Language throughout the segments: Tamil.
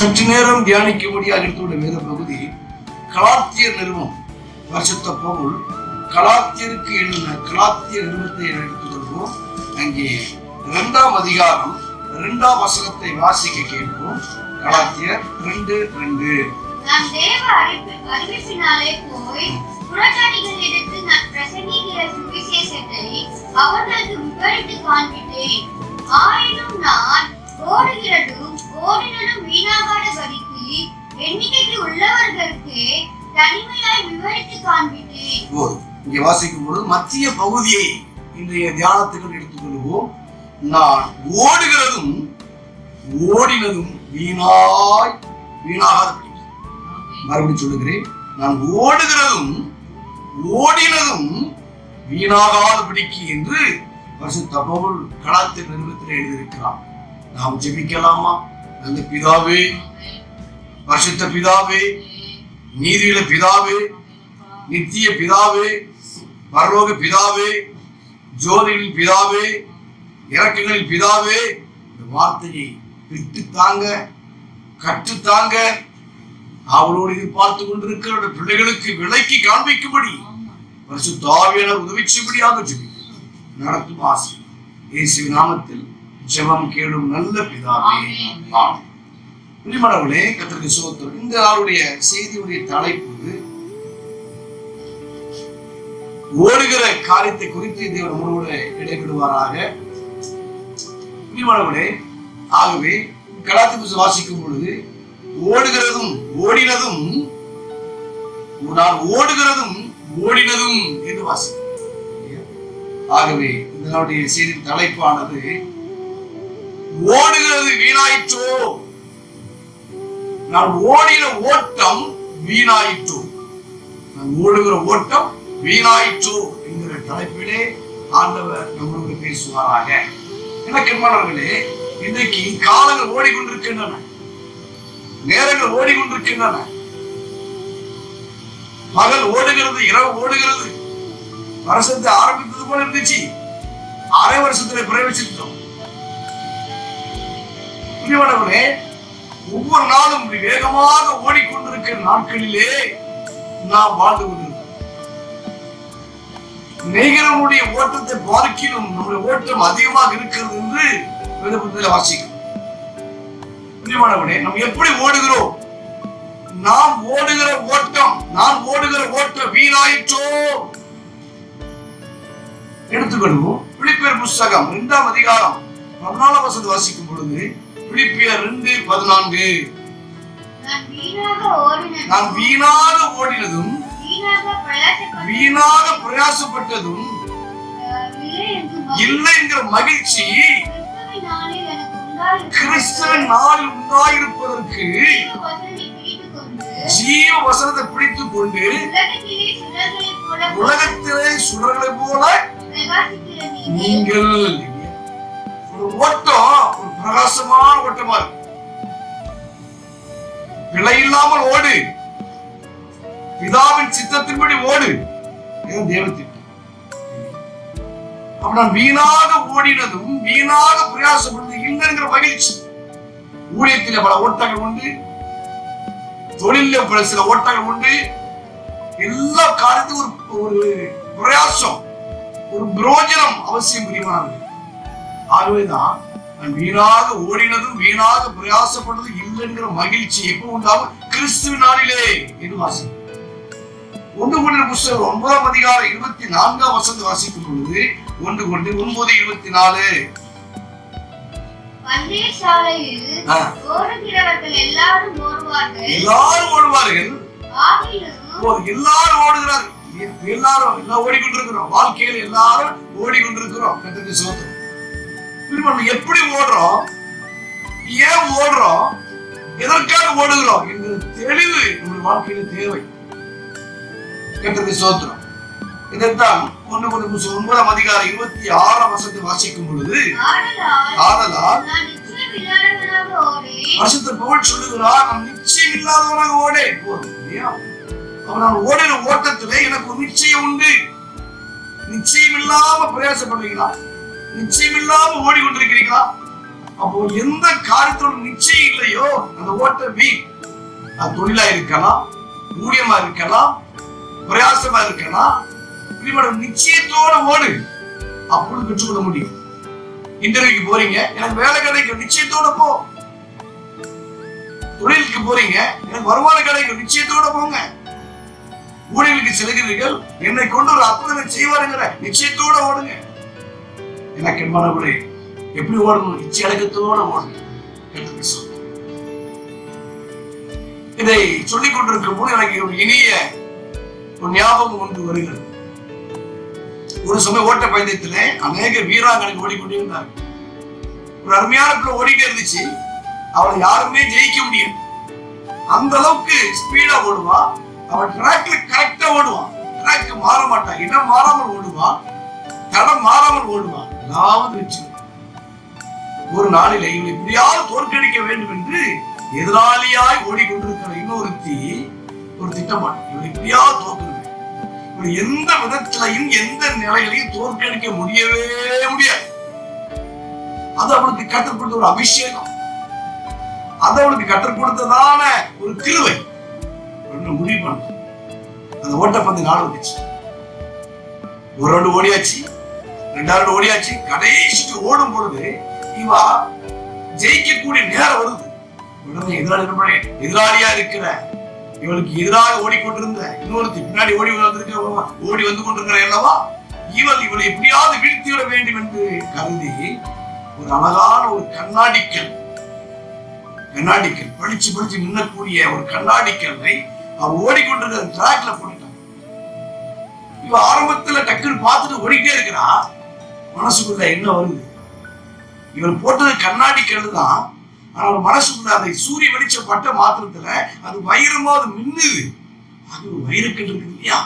சற்று நேரம் தியானிக்கும்படியாக எடுத்துள்ள வேத பகுதி கலாத்தியர் நிறுவம். பரிசுத்த பவுல் கலாத்தியருக்கு எழுதின கலாத்தியர் நிறுவத்தை எடுத்துக்கொள்வோம். அங்கே 2ஆம் அதிகாரம் 2ஆம் வசனத்தை வாசிக்க கேட்போம். கலாத்தியர் 2:2. நாம் தேவ அறிவிப்பினாலே போய் புறஜாதிகளிடத்து நான் பிரசங்கிக்கிற சுவிசேஷத்தை அவர்களுக்கு விவரித்து காண்பித்தேன். ஆயினும் நான் ஓடுகிறதும் ஓடினதும் வீணாகாதபடிக்கு எண்ணிக்கைக்கு உள்ளவர்களுக்கு தனிமையாய் விவரித்து காண்பித்தேன். இங்கே வாசிக்கும் பொழுது மத்திய பகுதியை இன்றைய தியானத்துக்கு எடுத்துக்கொள்வோம். நான் ஓடுகிறதும் ஓடினதும் வீணாகாதபடி. மறுபடியும் சொல்லுகிறேன், நான் ஓடுகிறதும் ஓடினதும் வீணாகாதபடிக்கு என்று பரிசுத்த பவுல் கலாத்தியர் நிறுவத்தில் எழுதியிருக்கிறார். நாம் ஜெபிக்கலாமா? நல்ல பிதாவே, பரிசுத்த பிதாவே, நீதியில பிதாவே, நித்திய பிதாவே, பரலோக பிதாவே, ஜோதிகளின் பிதாவே, இறக்கங்களின் பிதாவே, இந்த வார்த்தையை விட்டு தாங்க, கற்றுத்தாங்க. அவளோடு இது பார்த்து கொண்டிருக்கிற பிள்ளைகளுக்கு விலைக்கு காண்பிக்கும்படி பரிசுத்த ஆவியானவர் உதவி செய்யும்படியாக ஜெபிக்கிறேன். நடத்தும் ஆசை இயேசுவின் நாமத்தில் ஜெபம் கேளும் நல்ல பிதாவே, ஆமென். பிரியமானவர்களே, கர்த்தருக்கு ஸ்தோத்திரம். இந்த நாளுடைய செய்தியுடைய தலைப்பு ஓடுகிற காரியத்தை குறித்து தேவன் நம்மளோடு இடைபெறுவாராக. பிரியமானவர்களே, ஆகவே கலாத்தியர் வாசிக்கும் பொழுது ஓடுகிறதும் ஓடினதும், நான் ஓடுகிறதும் ஓடினதும் என்று வாசிக்கிறேன். ஆகவே இதனுடைய செய்தி தலைப்பானது ஓடுகிறது வீணாயிற்றோ, நான் ஓடின ஓட்டம் வீணாயிற்றோ, நான் ஓடுகிற ஓட்டம் வீணாயிற்றோ என்கிற தலைப்பிலே ஆண்டவர் நம்மளோடு பேசுவாராக. எனக்கு மாணவர்களே, இன்றைக்கு காலங்கள் ஓடிக்கொண்டிருக்கின்றன, நேரங்கள் ஓடிக்கொண்டிருக்கின்றன. பகல் ஓடுகிறது, இரவு ஓடுகிறது. வருஷத்தை ஆரம்பித்தது போல இருந்துச்சு, அரை வருஷத்துல பிரவேசித்தோம். புரியவனவனே, ஒவ்வொரு நாளும் வேகமாக ஓடிக்கொண்டிருக்கிற நாட்களிலே நாம் வாழ்ந்து கொண்டிருக்கிறோம். நெய்கிறவனுடைய ஓட்டத்தை பார்க்கிலும் நம்முடைய ஓட்டம் அதிகமாக இருக்கிறது என்று வேதபுத்தகத்தில் வாசிக்கிறோம். பிரியமானவனே, நாம் எப்படி ஓடுகிறோம்? நாம் ஓடுகிற ஓட்டம், நான் ஓடுகிற ஓட்டம் வீணாயிற்றோ? எடுத்துக்கொள்வோம். பிலிப்பியர் புஸ்தகம் 2ஆம் அதிகாரம் 14ஆம் வசனத்தை வாசிக்கும் பொழுது, பிலிப்பியர் 2:14, நான் வீணாக ஓடினதும் வீணாக பிரயாசப்பட்டதும் இல்லை என்கிற மகிழ்ச்சி கிறிஸ்துவின் நாளில் உண்டாயிருப்பதற்கு ஜீவ வசனத்தை பிடித்துக் கொண்டு உலகத்திலே சுடர்களை போல நீங்கள். ஒரு ஓட்டம் ஒரு பிரகாசமான ஓட்டமா இருக்கு. பிழை இல்லாமல் ஓடு, பிதாவின் சித்தத்தின்படி ஓடு, தேவத்தின். அப்ப நான் வீணாக ஓடினதும் வீணாக பிரயாசப்பட்டது இல்லைங்கிற மகிழ்ச்சி. ஊழியத்தில் பல ஓட்டங்கள் உண்டு, தொழில பல சில ஓட்டங்கள் உண்டு. எல்லா காரியத்துக்கும் ஒரு பிரயாசம், ஒரு பிரயோஜனம் அவசியம். புரியுமானது. ஆகவேதான் நான் வீணாக ஓடினதும் வீணாக பிரயாசப்பட்டது இல்லைங்கிற மகிழ்ச்சி எப்போ உண்டாகும்? கிறிஸ்துவின் நாளிலே என்று வாசிக்கும். 1 கொரிந்தியர் புஸ்தகம் 9ஆம் அதிகாரம் 24ஆம் வசனத்தை வாசிக்கும் பொழுது 1 கொரிந்தியர் 9:24, எல்லாரும் ஓடுவார்கள், எல்லாரும் ஓடுகிறார்கள், எல்லாரும் எல்லாம் ஓடிக்கொண்டிருக்கிறோம். வாழ்க்கையில் எல்லாரும் ஓடிக்கொண்டிருக்கிறோம். கர்த்தருக்கு ஸ்தோத்திரம். எப்படி ஓடுறோம், ஏன் ஓடுறோம், எதற்காக ஓடுகிறோம் என்கிற தெளிவு நம்முடைய வாழ்க்கையில தேவை. கர்த்தருக்கு ஸ்தோத்திரம். இதைத்தான் 1 கொரிந்தியர் 9ஆம் அதிகாரம் 26ஆம் வசனத்தை வாசிக்கும் பொழுது, ஆதலால் பரிசுத்த பவுல் சொல்லுகிறார், நான் நிச்சயம் இல்லாதவனாக ஓடேன். நான் ஓடின ஓட்டத்திலே எனக்கு ஒரு நிச்சயம் உண்டு. நிச்சயம் இல்லாம பிரயாசப்படுவீங்களா? நிச்சயம் இல்லாம ஓடிக்கொண்டிருக்கிறீங்களா? அப்போ எந்த காரியத்தோட நிச்சயம் இல்லையோ அந்த ஓட்ட வீண். அது தொழிலா இருக்கலாம், ஊழியமா இருக்கலாம், பிரயாசமா இருக்கலாம். நிச்சயத்தோட ஓடு, அப்பொழுது பெற்றுக்கொள்ள முடியும். இன்டர்வியூக்கு போறீங்க, எனக்கு வேலை கிடைக்கும், நிச்சயத்தோட போ. தொழிலுக்கு போறீங்க, எனக்கு வருமானம் கிடைக்கும், நிச்சயத்தோட போங்க. ஊழியர்களுக்கு செல்கிறீர்கள், என்னை கொண்டு ஒரு அற்புதத்தை செய்வாருங்கிற நிச்சயத்தோட ஓடுங்க. எனக்கு என்பனவர்களே, எப்படி ஓடணும்? நிச்சய அடக்கத்தோட ஓடணும். இதை சொல்லிக் கொண்டிருக்கும் போது எனக்கு ஒரு இனிய ஒரு ஞாபகம் ஒன்று வருகிறது. ஒரு சமயம் ஓட்ட பந்தயத்திலே அநேக வீராங்கனைகள் ஓடிக்கொண்டே இருந்தார்கள். ஒரு அருமையான பிள்ளை ஓடிட்டே இருந்துச்சு, அவளை யாருமே ஜெயிக்க முடியாது. அந்த அளவுக்கு ஸ்பீடா ஓடுவான். அவன் ட்ராக்ல கரெக்டா ஓடுவான், ட்ராக் மாற மாட்டான், இடம் மாறாமல் ஓடுவான், தடம் மாறாமல் ஓடுவான். ஏதாவது வச்சு ஒரு நாளில் இவனை எப்படியாவது தோற்கடிக்க வேண்டும் என்று எதிராளியாய் ஓடிக்கொண்டிருக்கிற இன்னொருத்தி ஒரு திட்டமாட்டான். இவனை எப்படியாவது தோற்கடிக்க, இவன் எந்த விதத்திலையும் எந்த நிலையிலையும் தோற்கடிக்க முடியவே முடியாது. அது அவளுக்கு கற்றுக் கொடுத்த ஒரு அபிஷேகம், அது அவளுக்கு கற்றுக் கொடுத்ததான ஒரு கிருவை. முடிவு பண்ண அந்த ஓட்டப்பந்து நாள் வந்துச்சு. ஒரு ரவுண்டு ஓடியாச்சு, ரெண்டாவது ஓடியாச்சு. கடைசிக்கு ஓடும் பொழுது இவா ஜெயிக்கக்கூடிய நேரம் வருது. உடனே எதிராளியா இருக்கிற இவளுக்கு எதிராக ஓடிக்கொண்டிருந்த இன்னொருத்தி பின்னாடி ஓடி வந்து கொண்டிருக்கிற அல்லவா, இவளை எப்படியாவது வீழ்த்திவிட வேண்டும் என்று கருதி ஒரு அழகான ஒரு கண்ணாடிக்கல் பளிச்சு பளிச்சு நின்னக்கூடிய ஒரு கண்ணாடிக்கல்லை அவன் ஓடிக்கொண்டிருக்கிற டிராக்ல போட்டுட்டான். இவ ஆரம்பத்துல டக்குன்னு பார்த்துட்டு ஓடிக்கிட்டே இருக்கிறா. மனசுக்குள்ள என்ன வருது? இவன் போட்டது கண்ணாடி கல்லு தான். ஆனால் மனசுக்குள்ள அதை சூரிய வெளிச்சம் பட்ட மாத்திரத்துல அது வைரமா அது மின்னுது. அது வைரக்கல் இருக்குது இல்லையா?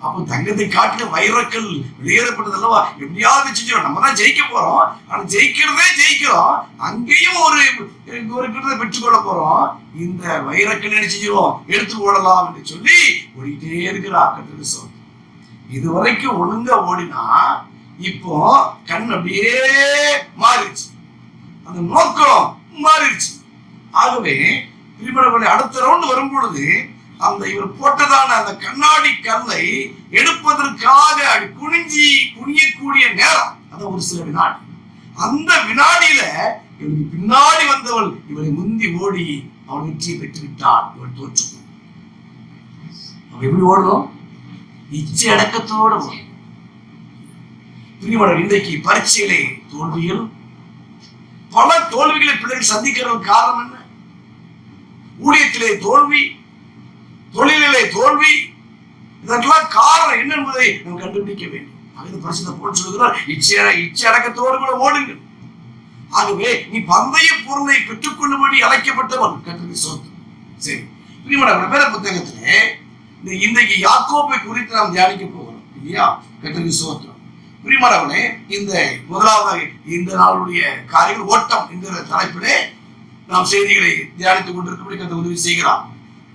அப்போ தங்கத்தை காட்டில வைரக்கல் வெளியேறப்பட்டது அல்லவா? எப்படியாவது செஞ்சோம், நம்ம தான் ஜெயிக்க போறோம். ஆனா ஜெயிக்கிறதே ஜெயிக்கிறோம், அங்கேயும் ஒரு கிட்டத்தை பெற்றுக்கொள்ள போறோம். இந்த வைரக்கல் என்ன செஞ்சிடும், எடுத்து ஓடலாம் என்று சொல்லி ஓடிட்டே இருக்கிற ஆக்கத்துக்கு சொல். இதுவரைக்கும் ஒழுங்கா ஓடினா இப்போ கண் அப்படியே மாறிடுச்சு, அந்த நோக்கம் மாறிடுச்சு. ஆகவே திருமண அடுத்த ரவுண்ட் வரும் பொழுது அந்த இவர் போட்டதான அந்த கண்ணாடி கல்லை எடுப்பதற்காக குனியக்கூடிய நேரம், அது ஒரு சில வினாடி. அந்த வினாடியில இவருக்கு பின்னாடி வந்தவள் இவரை முந்தி ஓடி அவள் வெற்றியை பெற்று விட்டாள். இவள் தோற்று. அவள் எப்படி ஓடணும்? இச்சை அடக்கத்தோடு ஓடும். பிரியமானவர்களே, இன்றைக்கு பரீட்சையிலே தோல்வியில் பல தோல்விகளை பிள்ளைகள் சந்திக்கிற காரணம் என்ன? ஊழியத்திலே தோல்வி, தொழிலிலே தோல்வி. இதற்கெல்லாம் காரணம் என்ன என்பதை நாம் கண்டுபிடிக்க வேண்டும். ஆகவே பரிசுத்த பவுல் சொல்கிறார், இச்சை அடக்கத்தோடு கூட ஓடுங்கள். ஆகவே நீ பந்தய பொருளை பெற்றுக்கொள்ளும்படி அழைக்கப்பட்டவன் கர்த்தருக்கு ஸ்தோத்திரம். சரி, பிரியமானவர்களே, வேத புத்தகத்திலே இன்றைக்கு யாக்கோபை குறித்து நாம் தியானிக்க போகிறோம் இல்லையா? கர்த்தருக்கு ஸ்தோத்திரம். பிரியமானவர்களே, இந்த முதலாவது இந்த நாளுடைய காரியங்கள் ஓட்டம் என்கிற தலைப்பிலே நாம் செய்திகளை தியானித்துக் கொண்டிருக்கும்படி கர்த்தர் உதவி செய்கிறார்.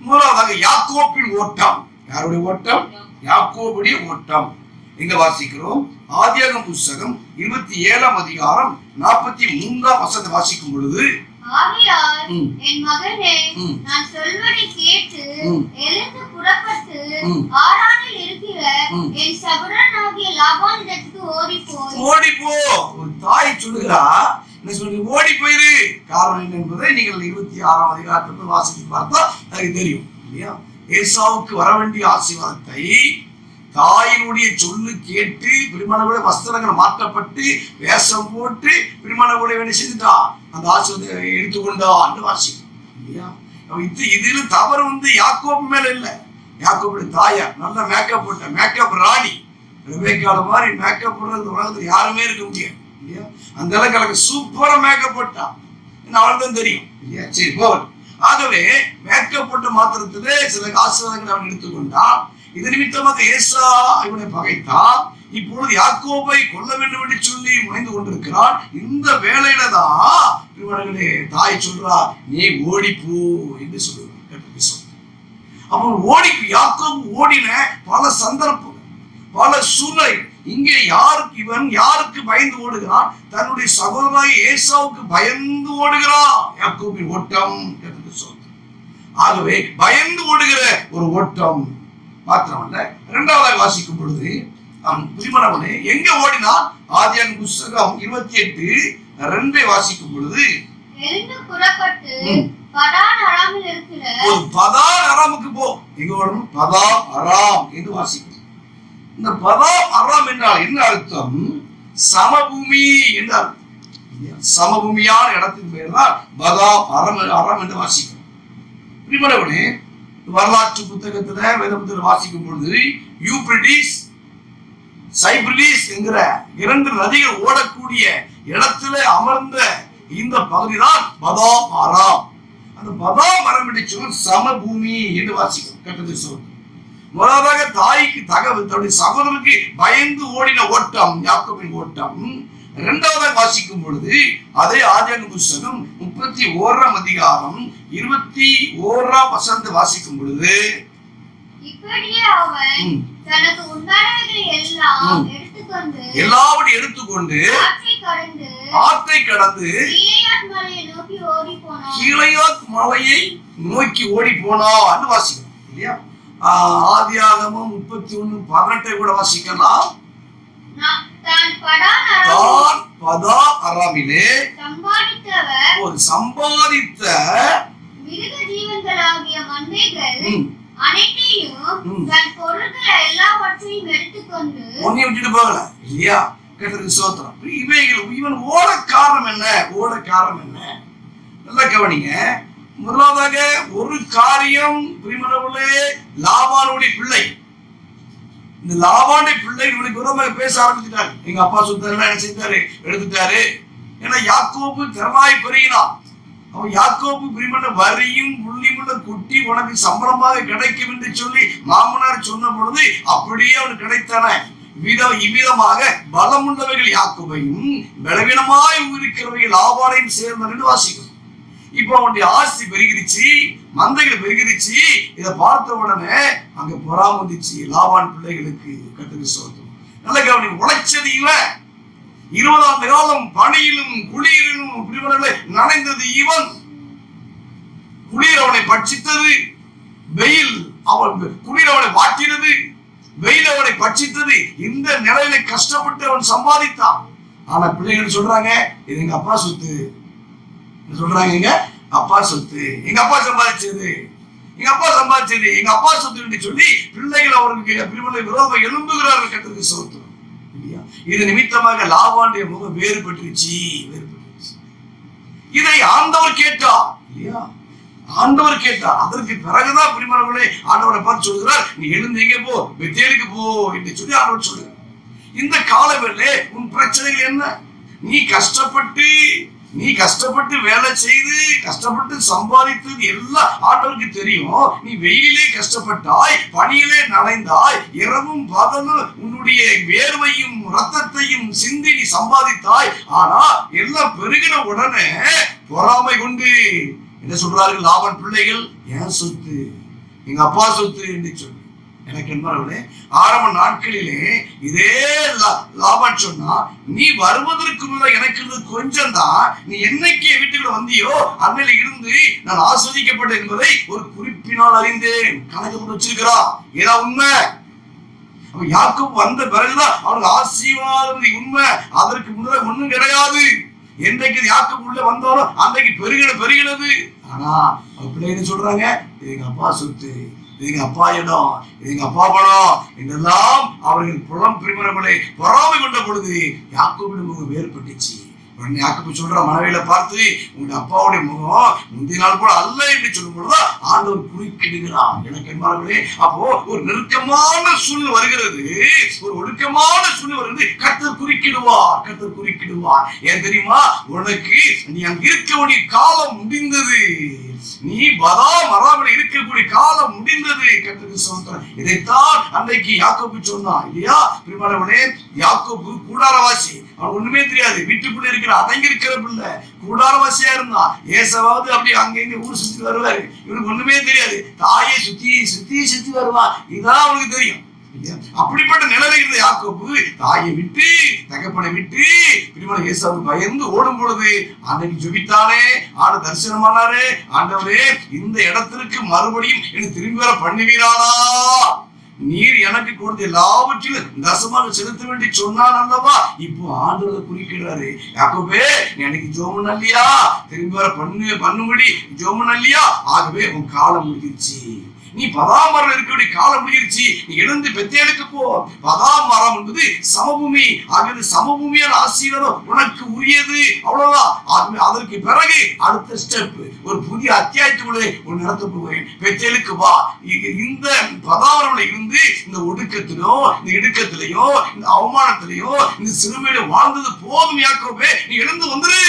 முதலாவதாக யாக்கோபின் ஓட்டம். யாருடைய ஓட்டம்? யாக்கோபுடைய ஓட்டம். எங்க வாசிக்கிறோம்? ஆதியாகமம் புத்தகம் 27ஆம் அதிகாரம் 43ஆம் வசனத்தை வாசிக்கும் பொழுது, ஆகையால் என் மகனே, நான் சொல்வதை கேட்டு எழுந்து புறப்பட்டு ஆரானில் இருக்கிற என் சகோதரனாகிய லாபானிடத்துக்கு ஓடிப்போ. ஒரு தாய் சொல்லுகிறா, என்ன சொல்லி ஓடி போயிரு. காரணம் என்ன என்பதை நீங்கள் 26ஆம் அதிகாரத்திலிருந்து வாசித்து பார்த்தா எனக்கு தெரியும் இல்லையா? ஏசாவுக்கு வர வேண்டிய ஆசீர்வாதத்தை தாயினுடைய சொல்லு கேட்டு பிரிமணவுடைய வஸ்திரங்கள் மாற்றப்பட்டு வேஷம் போட்டு பிரிமணவுடைய வேலை செஞ்சுட்டா அந்த ஆசீர்வாதத்தை எடுத்துக்கொண்டான்னு வாசிக்கும் இல்லையா? இதுல தவறு யாக்கோபு மேல இல்ல. யாக்கோபுடைய தாயார் நல்ல மேக்கப் போட்ட மேக்கப் ராணி. ரெபேக்கால மாதிரி மேக்கப் போடுறது உலகத்துல யாருமே இருக்க முடியாது இல்லையா? அந்த அளவுக்கு சூப்பரா மேக்கப் போட்டா, அவள் தான் தெரியும் இல்லையா? சரி, போகணும். ஆகவே மேக்கப் போட்ட மாத்திரத்திலே சில ஆசீர்வாதங்களை அவன் எடுத்துக்கொண்டான். இது நிமித்தமாக ஏசா இவனை பகைத்தான். இப்பொழுது யாக்கோபை கொல்ல வேண்டும் என்று சொல்லி முனைந்து கொண்டிருக்கிறான். இந்த வேளையில தான் தாய் சொல்றா, நீ ஓடிப்போ என்று சொல்லுவார். அப்போ யாக்கோபு ஓடின பல சந்தர்ப்பங்கள், பல சூழ்நிலை, இங்கே யாருக்கு பயந்து ஓடுகிறான்? தன்னுடைய சகோதரனாகிய ஏசாவுக்கு பயந்து ஓடுகிறான். யாக்கோபின் ஓட்டம். ஆகவே பயந்து ஓடுகிற ஒரு ஓட்டம் மாத்திரமல்ல. இரண்டாவதாக வாசிக்கும் பொழுது பிரியமானவனே எங்க ஓடினான்? ஆதியாகமம் புத்தகம் 28:2 வாசிக்கும் பொழுது எழுந்து புறப்பட்டு பதான் அராமில் இருக்கிற ஒரு பதான் அராமுக்கு போ. எங்க ஓடணும்? பதான் அராம் என்று வாசிக்கும். இந்த பதான் அராம் என்றால் என்ன அர்த்தம்? சமபூமி என்று அர்த்தம். சமபூமியான இடத்தின் பெயர் தான் பதான் அராம் என்று வாசிக்கும். பிரியமானவனே வரலாற்று புத்தகத்துல வேத புத்தகத்தில் வாசிக்கும் பொழுது யூப்ரடிஸ் சைப்ரடிஸ் என்கிற 2 நதிகள் ஓடக்கூடிய இடத்துல அமர்ந்த இந்த பகுதி தான் பதாம் அராம். அந்த பதாம் அராம் என்று சொன்னால் சமபூமி என்று வாசிக்கும். கட்டத்தை சொல்லும். முதலாவதாக தாய்க்கு தன்னுடைய சகோதரனுக்கு பயந்து ஓடின ஓட்டம் யாக்கோபின் ஓட்டம். இரண்டாவதாக வாசிக்கும் பொழுது அதே ஆதியாகமம் புத்தகம் 31ஆம் அதிகாரம் 21ஆம் வசனத்தை வாசிக்கும் பொழுது இப்படியே அவன் தனக்கு உண்டானவைகளை எல்லாம் எல்லாவற்றையும் எடுத்துக்கொண்டு ஆற்றை கடந்து கீலேயாத் மலையை நோக்கி ஓடி போனான்னு வாசிக்கணும் இல்லையா? ஆதியாகமம் 31:18 கூட வாசிக்கலாம். பதான் அராமிலே ஒரு சம்பாதித்த மிருக ஜீவன்களாகிய மந்தைகள் அனைத்தையும் தன் பொருட்கள் எல்லாவற்றையும் எடுத்துக்கொண்டு ஒன்னையும் விட்டுட்டு போகல இல்லையா? கர்த்தருக்கு ஸ்தோத்திரம். இவன் ஓட காரணம் என்ன? ஓட காரணம் என்ன? நல்லா கவனிங்க. முதலாவதாக ஒரு காரியம் பிரியமானவர்களே, லாபானுடைய பிள்ளை. இந்த லாபானுடைய பிள்ளை இவனுக்கு விரோதமாக பேச ஆரம்பிச்சுட்டாரு. எங்க அப்பா சொத்தெல்லாம் என்ன செஞ்சாரு? எடுத்துட்டாரு. ஏன்னா யாக்கோபு திறனாய் பெருகினான். அவன் யாக்கோபு பிரியமான வரியும் புள்ளியும் குட்டி உனக்கு சம்பளமாக கிடைக்கும் என்று சொல்லி மாமனார் சொன்ன பொழுது அப்படியே அவனுக்கு கிடைத்தன. இவ்விதமாக பலமுள்ளவைகள் யாக்கோபையும் பலவீனமாய் இருக்கிறவைகள் லாபானையும் சேர்ந்தன என்று வாசிக்கும். இப்ப அவனுடைய ஆஸ்தி பெருகிருச்சு, மந்தைகள் பெருகிருச்சு. இதை பார்த்த உடனே அங்க பொறாம வந்துச்சு லாபான் பிள்ளைகளுக்கு. கர்த்தருக்கு ஸ்தோத்திரம். நல்ல கவனி. உழைச்சது இவன். 20 ஆண்டு காலம் பணியிலும் குளிரிலும் பிரிவர்களை நனைந்தது இவன். குளிர் அவனை பட்சித்தது, வெயில் குளிர் அவனை வாட்டினது, வெயில் அவனை பட்சித்தது. இந்த நிலையில கஷ்டப்பட்டு அவன் சம்பாதித்தான். ஆனா பிள்ளைகள் சொல்றாங்க, இது எங்க அப்பா சொத்து. சொல்றாங்க, எங்க அப்பா சொத்து, எங்க அப்பா சம்பாதிச்சது, எங்க அப்பா சம்பாதிச்சது, எங்க அப்பா சொத்து என்று சொல்லி பிள்ளைகள் அவர்களுக்கு விரோதமாக எழும்புகிறார்கள். கர்த்தருக்கு ஸ்தோத்திரம். இது நிமித்தமாக லாபானுடைய முகம் வேறுபட்டுருச்சு. இதை ஆண்டவர் கேட்டார் இல்லையா? ஆண்டவர் கேட்டார். அதற்கு பிறகுதான் பிரியமானவர்களே ஆண்டவரை பார்த்து சொல்கிறார், நீ எழுந்து எங்கே போ, பெத்தேலுக்கு போ என்று சொல்லி ஆண்டவர் சொல்கிறார். இந்த காலவெளியிலே உன் பிரச்சனைகள் என்ன? நீ கஷ்டப்பட்டு வேலை செய்து கஷ்டப்பட்டு சம்பாதித்தது எல்லாம் ஆண்டவருக்கு தெரியும். நீ வெயிலே கஷ்டப்பட்டாய், பனியிலே நனைந்தாய், இரவும் பகலும் உன்னுடைய வேர்வையும் ரத்தத்தையும் சிந்தி நீ சம்பாதித்தாய். ஆனா எல்லாம் பெருகின உடனே பொறாமை கொண்டு என்ன சொல்றார்கள் லாபான் பிள்ளைகள், என் சொத்து, எங்க அப்பா சொத்து என்று சொல்லி. எனக்கு என்பவர்களே, ஆரம்ப நாட்களிலே இதே லாபான் சொன்னா, நீ வருவதற்கு முன்ன எனக்கு கொஞ்சம் தான், நீ என்னைக்கு வீட்டுக்குள்ள வந்தியோ அன்னையில இருந்து நான் ஆஸ்வதிக்கப்பட்டேன் என்பதை ஒரு குறிப்பினால் அறிந்தேன். கணக்கு போட்டு வச்சிருக்கிறா. ஏதா உண்மை. யாக்கோபு வந்த பிறகுதான் அவனுக்கு ஆசீர்வாதம் உண்மை. அதற்கு முன்னாடி ஒண்ணும் கிடையாது. என்றைக்கு யாக்கோபு உள்ள வந்தாலும் அன்றைக்கு பெருகினது. ஆனா பிள்ளைங்க சொல்றாங்க, இது எங்க அப்பா சொத்து, இது எங்க அப்பா இடம், இது எங்க அப்பா பணம் என்றெல்லாம் அவர்கள் புலம் பிரிமரங்களை பொறாமை கொண்ட பொழுது யாக்கோபின் முகம் வேறுபட்டுச்சு. உடனே யாக்கோபு சொல்ற மனைவியில பார்த்து, உங்க அப்பாவுடைய முகம் முந்தைய நாள் கூட அல்ல என்று சொல்லும் பொழுதுதான் ஆண்டவர் குறுக்கிடுகிறார். எனக்கு என்பார்களே, அப்போ ஒரு நெருக்கமான சூழ்நிலை வருகிறது, ஒரு ஒடுக்கமான சூழ்நிலை வருகிறது. கர்த்தர் குறுக்கிடுவார். ஏன் தெரியுமா? உனக்கு நீ அங்க இருக்க வேண்டிய காலம் முடிந்தது. நீ பதாம் அராமில் இருக்கக்கூடிய காலம் முடிந்தது. கர்த்தருக்கு ஸ்தோத்திரம். இதைத்தான் அன்றைக்கு யாக்கோபு சொன்னான் இல்லையா? பிரியமானவர்களே, யாக்கோபு கூடாரவாசி. அவன் ஒண்ணுமே தெரியாது. வீட்டுக்குள்ள இருக்கிற அடங்கி இருக்கிற பிள்ளை, கூடாரவாசியா இருந்தான். ஏசாவது அப்படி அங்க ஊர் சுத்தி வருவாரு. இவனுக்கு ஒண்ணுமே தெரியாது. தாயை சுத்தி வருவான். இதான் அவனுக்கு தெரியும். அப்படிப்பட்ட நிலையில இருந்த யாக்கோபு தாயை விட்டு தகப்பனை விட்டு பிரியமான ஏசாவுக்கு பயந்து ஓடும் பொழுது அன்னைக்கு ஜெபித்தானே, ஆண்டு தரிசனமானாரே, ஆண்டவரே இந்த இடத்திற்கு மறுபடியும் எனக்கு திரும்பி வர பண்ணுவீரானா, நீர் எனக்கு கொடுத்த எல்லாவற்றிலும் தசமாக செலுத்த வேண்டி சொன்னான் அல்லவா. இப்போ ஆண்டவர் குறிக்கிறாரு, யாக்கோபே நீ எனக்கு ஜோமன் அல்லையா, திரும்பி வர பண்ணும்படி ஜோமன் அல்லையா, ஆகவே உன் காலம் முடிஞ்சிருச்சு, நீ பதாமரம் இருக்கக்கூடிய காலம் முடிஞ்சிருச்சு, நீ எழுந்து பெத்தேலுக்கு போ. பதாமரம் என்பது சமபூமி, ஆகவே சமபூமியான ஆசீர்வாதம் உனக்கு உரியது, அவ்வளவுதான். ஆகவே அதற்கு பிறகு அடுத்த ஸ்டெப் ஒரு புதிய அத்தியாயத்துக்குள்ளே ஒரு நடத்த போகிறேன், பெத்தேலுக்கு வா. இந்த பதாமரம் இருந்து இந்த ஒடுக்கத்திலோ இந்த இடுக்கத்திலேயோ இந்த அவமானத்திலேயோ இந்த சிறுமையில வாழ்ந்தது போதும் யாக்கோபே, நீ எழுந்து வந்துரு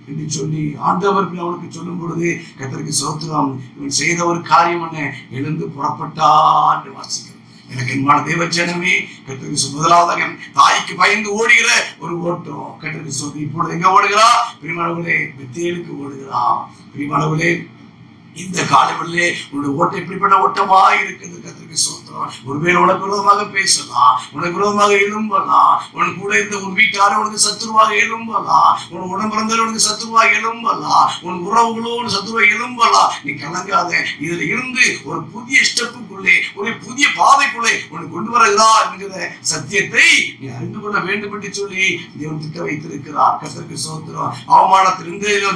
என்று சொல்லி ஆண்டவர் அவனுக்கு சொல்லும் பொழுது கர்த்தருக்கு ஸ்தோத்திரம், இவன் செய்த ஒரு காரியம் என்ன, எழுந்து புறப்பட்டான் என்று வாசிக்கிறோம். எனக்கு அன்பான தேவஜனமே, கர்த்தருக்கு முதலாவதாக தாய்க்கு பயந்து ஓடுகிற ஒரு ஓட்டம் கர்த்தருக்கு சொல்லி இப்பொழுது எங்க ஓடுகிறா, பிரியமானவர்களே பெத்தேலுக்கு ஓடுகிறான். பிரியமானவர்களே இந்த காலவெளியிலே உன்னுடைய ஓட்டம் எப்படிப்பட்ட ஓட்டமா இருக்குது கர்த்தருக்கு ஸ்தோத்திரம். ஒருவேளை உனக்கு விரோதமாக பேசலாம், உனக்கு விரோதமாக எழும்பலாம், உன் கூட இருந்த உன் வீட்டார உனக்கு சத்துருவாக எழும்பலாம், உன் உடம்பிறந்தவர் உனக்கு சத்துருவாக எழும்பலாம், உன் உறவுகளோ சத்துருவாக எழும்பலாம். நீ கலங்காத, இதுல இருந்து ஒரு புதிய ஸ்டெப்புக்குள்ளே ஒரு புதிய பாதைக்குள்ளே உனக்கு கொண்டு வருகிறார் என்கிற சத்தியத்தை நீ அறிந்து கொள்ள வேண்டும் என்று சொல்லி தேவன் திட்ட வைத்திருக்கிறார். கர்த்தருக்கு ஸ்தோத்திரம். அவமானத்தில்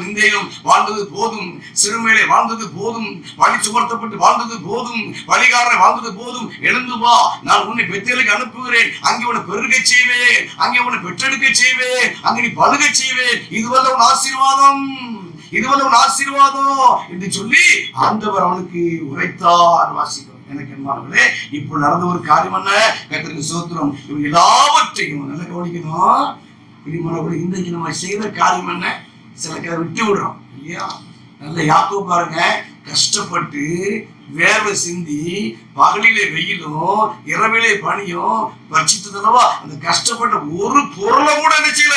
நிந்தையிலும் வாழ்ந்தது போதும், சிறுமையிலே வாழ்ந்தது போதும், வழி சுமர்த்தப்பட்டு வாழ்ந்தது போதும், வழிகாரனை வாழ்ந்தது போதும், எழுந்து வா, நான் உன்னை பெத்தேலுக்கு அனுப்புகிறேன், அங்கே உன்னை பெருக செய்வேன், அங்கே உன்னை பெற்றெடுக்க செய்வேன், அங்கே நீ பழுக செய்வேன், இதுவல்ல உன் ஆசீர்வாதம், இதுவல்ல உன் ஆசீர்வாதம் என்று சொல்லி ஆண்டவர் அவனுக்கு உரைத்தார். வாசிக்கிறோம். எனக்கு அன்பானவர்களே, இப்போ நடந்த ஒரு காரியம் என்ன, கர்த்தருக்கு ஸ்தோத்திரம். இவங்க எல்லாவற்றையும் நல்லா கவனிக்கணும். பிரியமானவர்களே, இன்றைக்கு நம்ம செய்த காரியம் என்ன, சில கதை விட்டு விடுறோம் இல்லையா. நல்ல யாக்கோபு பாருங்க, கஷ்டப்பட்டு வேர்வை சிந்தி பகலிலே வெயிலும் இரவிலே பனியும் பட்சித்ததுனவா அந்த கஷ்டப்பட்ட ஒரு பொருளை கூட நினைச்சல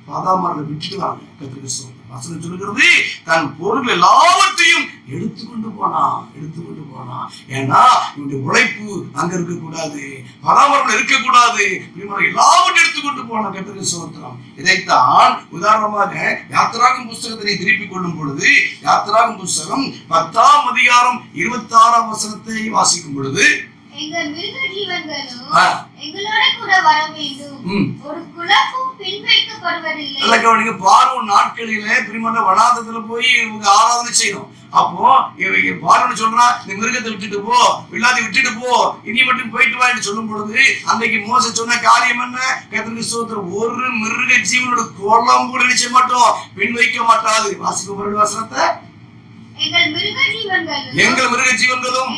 பதாமரத்தை விட்டுடுவாங்க. கர்த்தருக்கு ஸ்தோத்திரம். வசனம் சொல்லுகிறது, தன் பொருள் எல்லாவற்றையும் எடுத்துக்கொண்டு போனான். ஏன்னா இவனுடைய உழைப்பு அங்க இருக்கக்கூடாது, பதாமரம் இருக்கக்கூடாது, எல்லாவற்றையும் எடுத்துக்கொண்டு போனான். கர்த்தருக்கு ஸ்தோத்திரம். இதைத்தான் உதாரணமாக யாத்திராகம புஸ்தகத்தை திருப்பிக் கொள்ளும் பொழுது யாத்திராகம புஸ்தகம் 10ஆம் அதிகாரம் 26ஆம் வசனத்தை வாசிக்கும் பொழுது, எங்கள் மிருக ஜீவன்களும் எங்களோட கூட வர வேண்டும், ஒரு குழப்பம் பின்வைக்கப்படுவதில்லை. கவனிங்க, பார்வோன் நாட்களிலே பிரியமான வனாந்தரத்துல போய் இவங்க ஆராதனை செய்யணும். அப்போ பார்வோன் சொல்றா, இந்த மிருகத்தை விட்டுட்டு போ, எல்லாத்தையும் விட்டுட்டு போ, இனி மட்டும் போயிட்டு வா என்று சொல்லும் பொழுது அன்னைக்கு மோசே சொன்ன காரியம் என்ன, கர்த்தருக்கு ஸ்தோத்திரம், ஒரு மிருக ஜீவனோட கோலம் கூட நிச்சய மாட்டோம், பின் வைக்க மாட்டாது. வாசிக்கும் பொருள் வசனத்தை, எங்கள் மிருக ஜீவன்களும்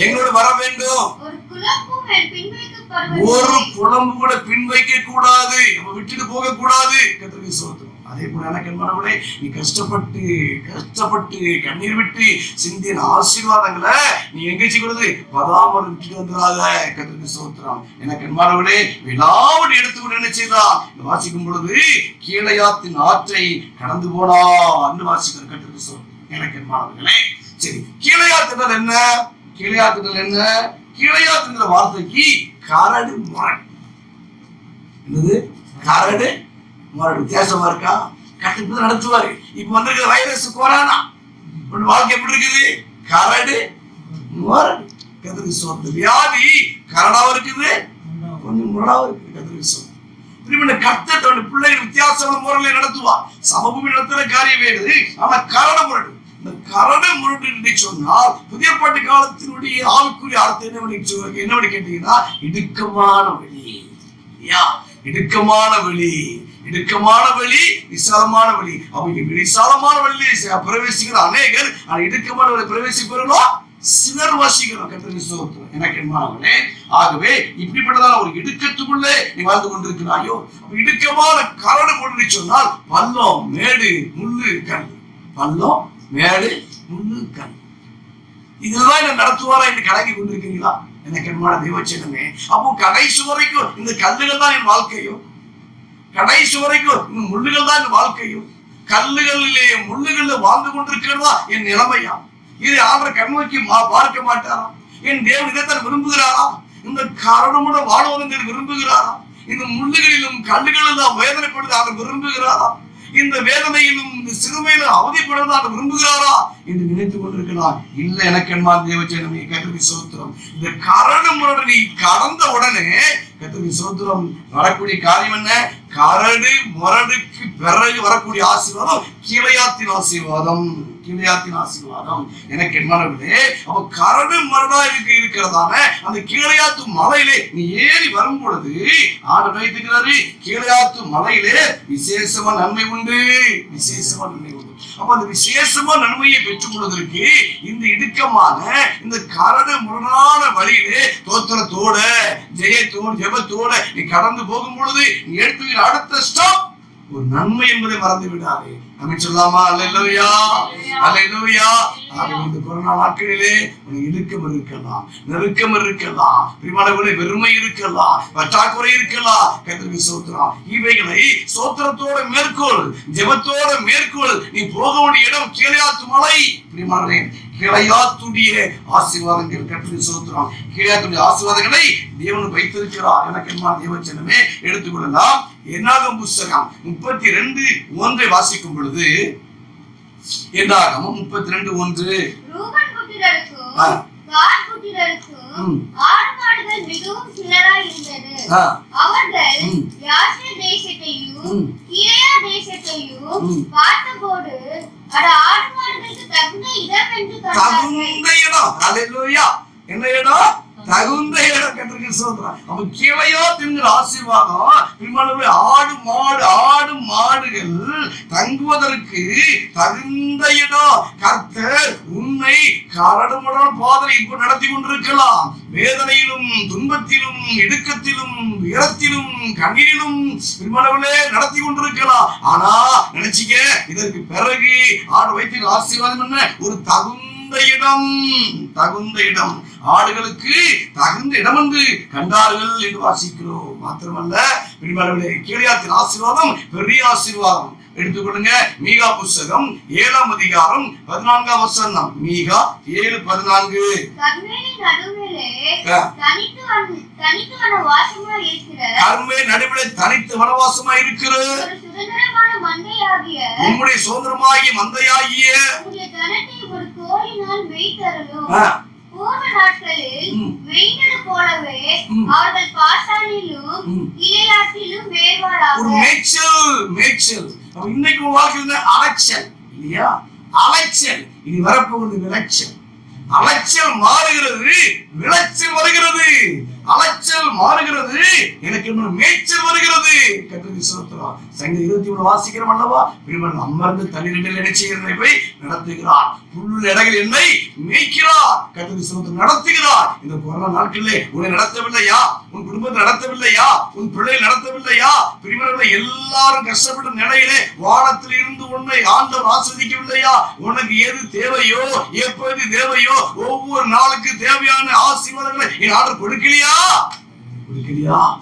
எங்களோட வர வேண்டும், ஒரு குழம்பு கூட பின் வைக்க கூடாது, நம்ம விட்டுட்டு போக கூடாது. கர்த்தருக்கு ஸ்தோத்திரம். அதே போல எனக்கு அன்பானவர்களே, நீ கஷ்டப்பட்டு கண்ணீர் விட்டு சிந்திய ஆசீர்வாதங்களை நீ எங்க செய்கிறது, பதாமரம் விட்டுட்டு வந்துடாத. கர்த்தருக்கு ஸ்தோத்திரம். எனக்கு அன்பானவர்களே, எல்லாவற்றையும் எடுத்துக்கொண்டு என்ன செய்தா, வாசிக்கும் பொழுது கீழையாத்தின் ஆற்றை கடந்து போனா அன்று வாசிக்கிற. கர்த்தருக்கு ஸ்தோத்திரம். எனக்கு அன்பானவர்களே, சரி, கீழையாத்தினால் என்ன, கீழையாத்துங்கிற வார்த்தைக்கு கரடு முரடு, என்னது கரடு முரடு, வித்தியாசமா இருக்கா. கண்டிப்பா நடத்துவாரு. இப்ப வந்திருக்கிற வைரஸ் கொரோனா வாழ்க்கை எப்படி இருக்குது, கரடு முரடு. கர்த்தருக்கு ஸ்தோத்திரம். வியாதி கரடாவும் இருக்குது, கொஞ்சம் முரடாவும் இருக்குது. கர்த்தருக்கு ஸ்தோத்திரம். கர்த்தர் தன்னுடைய பிள்ளைகள் வித்தியாசமான முறையில நடத்துவார். சமபூமி நடத்துற காரியம் வேறு, ஆனா கரடு முரடு. இந்த கரடு முரடு என்று சொன்னால் புதிய பாட்டு காலத்தினுடைய ஆவிக்குரிய அர்த்தம் என்னவென்னு கேட்டீங்கன்னா, இடுக்கமான வழி, இடுக்கமான வழி, விசாலமான வழி. அவங்க விசாலமான வழியில பிரவேசிக்கிற அநேகர், இடுக்கமான வழி பிரவேசிப்பவர்களோ சிலர் வாசிக்கிறோம். கர்த்தருக்கு ஸ்தோத்திரம். எனக்கு அன்பானவர்களே, ஆகவே இப்படிப்பட்டதான ஒரு இடுக்கத்துக்குள்ளே நீ வாழ்ந்து கொண்டிருக்கிறாயோ, இடுக்கமான கரடு முரடு சொன்னால் பள்ளம் மேடு முள்ளு கல், பள்ளம் மேடு முள்ளு கல். இதுதான் என்ன நடத்துவாரா என்று கலங்கி கொண்டிருக்கிறீங்களா? எனக்கு அன்பான தேவச்சனமே, அப்போ கடைசி வரைக்கும் இந்த கல்லுகள் தான் என் வாழ்க்கையும், கடைசி வரைக்கும் இந்த முள்ளுகள் தான் என் வாழ்க்கையும், கல்லுகளிலே முள்ளுகள்ல வாழ்ந்து கொண்டிருக்கிறதா என் நிலைமையா? இதை ஆண்டவர் கண்ணோக்கி பார்க்க மாட்டாரா? என் தேவன் இதைத்தான் விரும்புகிறாரா? இந்த கரடுமுட வாழ்வதற்கு விரும்புகிறாரா? இந்த முள்ளுகளிலும் கல்லுகளிலும் வேதனைப்படுத்த அவர் விரும்புகிறாரா? இந்த வேதனையிலும் இந்த சிறுமையிலும் அவதிப்படுவதை அவர் விரும்புகிறாரா என்று நினைத்துக் கொண்டிருக்கிறார். இல்ல, எனக்கு என்ன தேவச்சனமே, கர்த்தருக்கு ஸ்தோத்திரம். இந்த கரடு முரடு நீ கடந்த உடனே கர்த்தருக்கு ஸ்தோத்திரம் வரக்கூடிய காரியம் என்ன? கரடு முரடுக்கு பிறகு வரக்கூடிய ஆசீர்வாதம் கீழையாத்தின் ஆசீர்வாதம். கீழையாத்தின் ஆசீர்வாதம். எனக்கு என்னவர்களே, அவ கரடு மரடா இருக்கிறதான அந்த கீழையாத்து மலையிலே நீ ஏறி வரும் பொழுது ஆண்டு வைத்துக்கிறாரு, கீழையாத்து மலையிலே விசேஷமா நன்மை உண்டு, விசேஷமா நன்மை உண்டு. அப்ப அந்த விசேஷமா நன்மையை பெற்றுக் கொள்வதற்கு இந்த இடுக்கமான இந்த கரடு முரணான வழியிலே தோத்திரத்தோட ஜெயத்தோடு ஜெபத்தோட நீ கடந்து போகும் பொழுது நீ எடுத்து அடுத்த ஸ்டாப் ஒரு நன்மை என்பதை மறந்து விடாதே. நம்ம சொல்லாமா? அல்லேலூயா, அல்லேலூயா. இந்த கொரோனா நாட்களிலே இடுக்கம் இருக்கலாம், நெருக்கம் இருக்கலாம், வெறுமை இருக்கலாம், பற்றாக்குறை இருக்கலாம். கர்த்தருக்கு ஸ்தோத்திரம். இவைகளை ஸ்தோத்திரத்தோட மேற்கொள், ஜெபத்தோட மேற்கொள். நீ போக வேண்டிய இடம் கீழையாத்து மலை. பிரியமானவரே, கீழையாத்துடைய ஆசீர்வாதங்கள் கர்த்தருக்கு ஸ்தோத்திரம். கீழையாத்துடைய ஆசீர்வாதங்களை தேவன் வைத்திருக்கிறார். எனக்கு என்ன தேவச்சனமே, எடுத்துக்கொள்ளலாம். என்னாகும் புஸ்தகம் 32:1 வாசிக்கும் பொழுது, என்னாகும் 32:1 ரூபன் புத்திரருக்கும் காத் புத்திரருக்கும் ஆடு மாடுகள் மிகவும் சிலராய் இருந்தது. அவர்கள் யாசேர் தேசத்தையும் கீலேயா தேசத்தையும் பார்த்தபோது அது ஆடு மாடுகளுக்கு தகுந்த இடம் என்று கண்டார்கள். அல்லேலூயா. என்ன இடம்? தகுந்த இடம். கர்த்தருக்கு ஸ்தோத்திரம். அப்ப கீழையாத்தின் ஆசீர்வாதம் ஆடு மாடுகள் தங்குவதற்கு தகுந்த இடம். கர்த்தர் உன்னை கரடுமுரடான பாதையில் இப்ப நடத்தி கொண்டிருக்கலாம். வேதனையிலும் துன்பத்திலும் இடுக்கத்திலும் உயரத்திலும் கண்ணீரிலும் நடத்தி கொண்டிருக்கலாம். ஆனா நினைச்சிக்க, இதற்கு பிறகு ஆடு வைத்திய ஆசீர்வாதம் என்ன? ஒரு தகுந்த இடம். தகுந்த இடம். ஆடுகளுக்கு தகுந்த இடம் என்று கண்டார்கள் என்று வாசிக்கிறோம். மாத்திரமல்ல, கீழையாத்தின் ஆசீர்வாதம் பெரிய ஆசீர்வாதம். எடுத்துக்கொள்ளுங்க. மீகா புஸ்தகம் 7ஆம் அதிகாரம் 14ஆம் வசனம். மீகா 7:14. கர்மேலின் நடுவிலே தனித்து வனவாசமாய் இருக்கிற உம்முடைய சுதந்திரமாகிய மந்தையாகிய உம்முடைய ஜனத்தை ஒரு கோலினால் மேய்த்தருளும். பூர்வ நாட்களில் மேய்ந்தது போலவே அவர்கள் பாசானிலும் கீலேயாத்திலும் மேய்வாராக. ஒரு மேய்ச்சல். இன்னைக்கு வாழ்க்கையில அலைச்சல் இல்லையா? அலைச்சல். இனி வரப்போகிறது விளைச்சல். அலைச்சல் மாறுகிறது, விளைச்சல் வருகிறது. அலைச்சல் மாறுகிறது, எனக்கு மேய்ச்சல் வருகிறது. கர்த்தருக்கு ஸ்தோத்திரம். சங்கீதம் 23 வாசிக்கிறோம் அல்லவா? அமர்ந்து தண்ணீரில் இணைச்சிகளை போய் நடத்துகிறார். புல் இடங்கள் என்னை மேய்க்கிறார். கர்த்தருக்கு ஸ்தோத்திரம். நடத்துகிறார். இந்த கொரோனா நாட்களிலே உன்னை நடத்தவில்லையா? உன் குடும்பத்தை நடத்தவில்லையா? உன் பிள்ளை நடத்தவில்லையா? பிரிவர்களை எல்லாரும் கஷ்டப்பட்ட நிலையிலே வானத்தில் இருந்து உன்னை ஆண்டவர் ஆசீர்வதிக்கவில்லையா? உனக்கு எது தேவையோ, எப்போது தேவையோ, ஒவ்வொரு நாளுக்கு தேவையான ஆசீர்வாதங்களை என் ஆண்டவர் கொடுக்கலையா?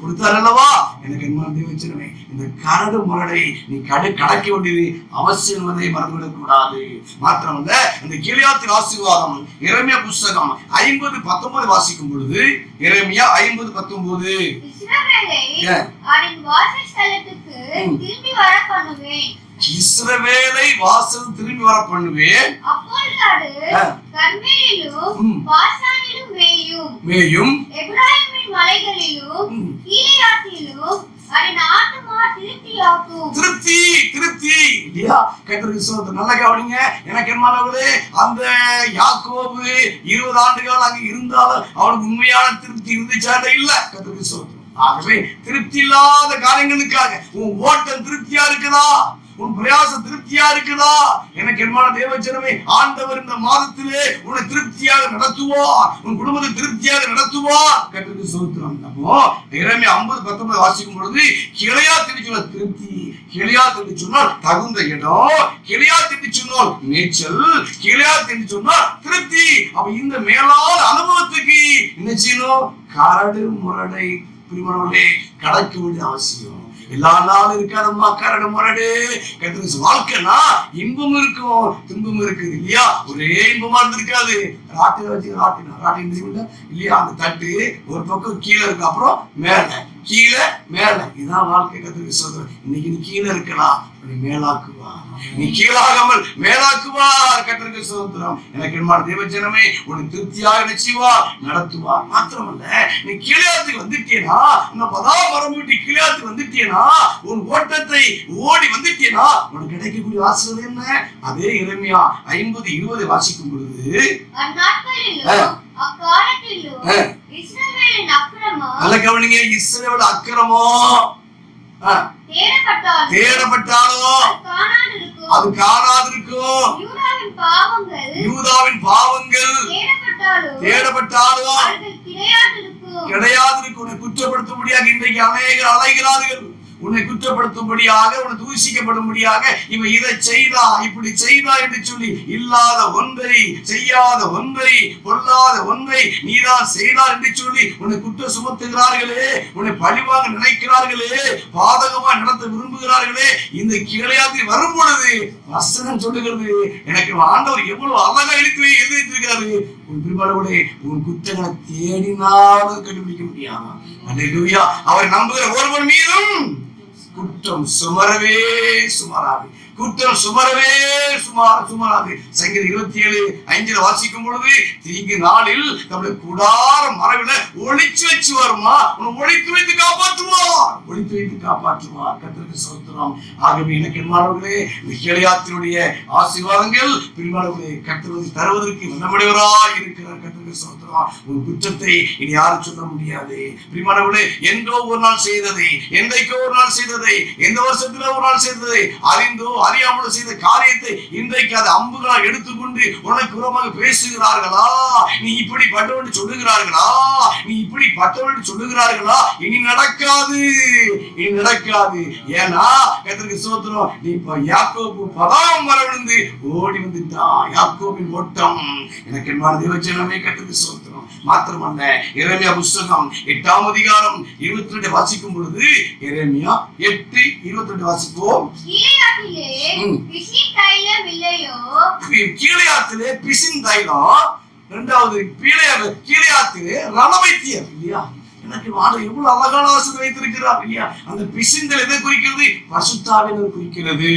கொடுத்தார் அல்லவா? எனக்கு என்ன தேவச்சனமே, இந்த கரடு முரடை நீ கடக்க வேண்டியது அவசியம் என்பதை மறந்துவிடக் கூடாது. மாத்திரமல்ல, இந்த கீழையாத்தின் ஆசீர்வாதம் எரேமியா புஸ்தகம் 50:19 வாசிக்கும் பொழுது, எரேமியா 50:19 இஸ்ரவேலை வாசல் திரும்பி வர பண்ணுவேன். அப்பொழுது அது கர்மேலிலும் பாசானிலும் மேயும் எப்பிராயீமின் மலைகளிலும் கீலேயாத்திலும் அது நாட்டுமா திருப்தியாகும். திருப்தி இல்லையா? கர்த்தருக்கு ஸ்தோத்திரம். நல்லா கவனிங்க. எனக்கு என்னமானவர்களே, அந்த யாக்கோபு 20 ஆண்டுகள் அங்க இருந்தாலும் அவனுக்கு உண்மையான திருப்தி இருந்துச்சா? இல்ல. கர்த்தருக்கு ஸ்தோத்திரம். ஆகவே திருப்தி இல்லாத காரியங்களுக்காக உன் ஓட்டம் திருப்தியா இருக்குதா? உன் பிரயாசம் திருப்தியா இருக்குதா? எனக்கு என்ன தேவச்சனமே, ஆண்டவர் இந்த மாதத்திலே உன்னை திருப்தியாக நடத்துவார். உன் குடும்பத்தை திருப்தியாக நடத்துவார். கர்த்தருக்கு ஸ்தோத்திரம். அப்போ எரேமியா 50:19 வாசிக்கும் பொழுது, கீழையாத் என்று சொன்னால் திருப்தி, கீழையாத் என்று சொன்னால் தகுந்த இடம், கீழையாத் என்று சொன்னால் மேய்ச்சல், கீழையாத் என்று சொன்னால் திருப்தி. அப்ப இந்த மேலான அனுபவத்துக்கு என்ன செய்யணும்? கரடு முரடை பிரிவனோடே கடக்க வேண்டிய அவசியம். எல்லா நாளும் இருக்காதம்மா கரடு முரடு. கர்த்தருக்கு வாழ்க்கைனா இன்பம் இருக்கும் துன்பம் இருக்குது இல்லையா? ஒரே இன்பமா இருந்திருக்காது. ராட்டின வச்சு ராட்டின இல்லையா? அந்த தட்டு ஒரு பக்கம் கீழே இருக்கு, அப்புறம் மேல கீழே மேல. இதான் வாழ்க்கை. கர்த்தருக்கு சொல்றேன், இன்னைக்கு நீ கீழே இருக்கலாம், மேலாக்குவா. நீ கீழாகாமல் மேலாக்குவா. கர்த்தருக்கு ஸ்தோத்திரம். எனக்கு என்ன தேவஜனமே, உன்னை திருப்தியாக நிச்சயமா நடத்துவா. மாத்திரமல்ல, நீ கீழாத்துக்கு வந்துட்டேனா, உன்னை பதாமரம் விட்டு கீழாத்துக்கு வந்துட்டேனா, உன் ஓட்டத்தை ஓடி வந்துட்டேனா, உனக்கு கிடைக்கக்கூடிய ஆசீர்வாதம் என்ன? அதே எரேமியா 50:20 வாசிக்கும் பொழுது, நல்ல கவனிங்க, இஸ்ரவேல் அக்கிரமம் தேடப்பட்டாலும் அது காணாதிருக்கும். யூதாவின் பாவங்கள் தேடப்பட்டாலும் கிடையாதிருக்கும். உன்னை குற்றப்படுத்தும்படியாக இன்றைக்கு அநேகர் அலைகிறார்கள். உன்னை குற்றப்படுத்தும்படியாக, உன்னை தூசிக்கப்படும்படியாக, இவன் இதை செய்தா இப்படி செய்தா என்று சொல்லி இல்லாத ஒன்றை, செய்யாத ஒன்றை, பொல்லாத ஒன்றை நீதான் செய்தா என்று சொல்லி உன்னை குற்றம் சுமத்துகிறார்களே, உன்னை பழிவாங்க நினைக்கிறார்களே, பாதகமா நடத்த விரும்புகிறார்களே. இந்த கீழையாத்தி வரும் பொழுது வசனம் சொல்லுகிறது, எனக்கு ஆண்டவர் எவ்வளவு அழகா எழுதியிருக்கிறாரு. உன் பின்பற்றவர்களே, உன் குற்றங்களை தேடினாலும் கண்டுபிடிக்க முடியாது. அல்லேலூயா. அவர் நம்புகிற ஒருவன் மீதும் குற்றம் சுமரவே சுமராது. குற்றம் சுமரவே சுமராது. சங்கீதம் 27:5 வாசிக்கும் பொழுது, தீங்கு நாளில் நம்முடைய கூடார மறைவில ஒளிச்சு வச்சு வருமா, ஒளித்து வைத்து காப்பாற்றுவார், ஒளித்து வைத்து காப்பாற்றுவார். கர்த்தருக்கு ஸ்தோத்திரம். ஆகவே எனக்கு மாணவர்களே, இந்த கீழையாத்தினுடைய ஆசீர்வாதங்கள் பின்மாணவர்களே கர்த்தர் தருவதற்கு நம்முடையவராய் இருக்கிறார். கர்த்தருக்கு ஸ்தோத்திரம். உன் குற்றத்தை இனி யாரும் சொல்ல முடியாது. பின்மாணவர்களே, என்றோ ஒரு நாள் செய்ததை, என்றைக்கோ ஒரு நாள் செய்ததை, எந்த வருஷத்துல ஒரு நாள் செய்ததை, அறிந்தோ அறியாமல் செய்த காரியத்தை இன்றைக்கு அது அம்புகளால் எடுத்துக்கொண்டு உனக்கு புறமாக பேசுகிறார்களா? நீ இப்படி பட்டவன் சொல்லுகிறார்களா? நீ இப்படி பட்டவன் சொல்லுகிறார்களா? இனி நடக்காது, இனி நடக்காது. ஏன்னா கர்த்தருக்கு ஸ்தோத்திரம், நீ யாக்கோபு பதாம் மரவிழுந்து ஓடி வந்துட்டான். யாக்கோபின் ஓட்டம் எனக்கு என்ன தேவஜனமே. கர்த்தருக்கு ஸ்தோத்திரம். மாத்திரமல்ல, எரேமியா புத்தகம் 8ஆம் அதிகாரம் 22 வாசிக்கும் பொழுது, எரேமியா 8:22 வாசிப்போம். கீழையாத்திலே பிசின் தைலம், இரண்டாவது கீழையாத்திலே ரணவைத்தியர் இல்லையா? எனக்கு எவ்வளவு அழகான ஆசீர்வாதம் வைத்திருக்கிறார் இல்லையா? அந்த பிசின்கள் எதை குறிக்கிறது? பரிசுத்தாவினர் குறிக்கிறது.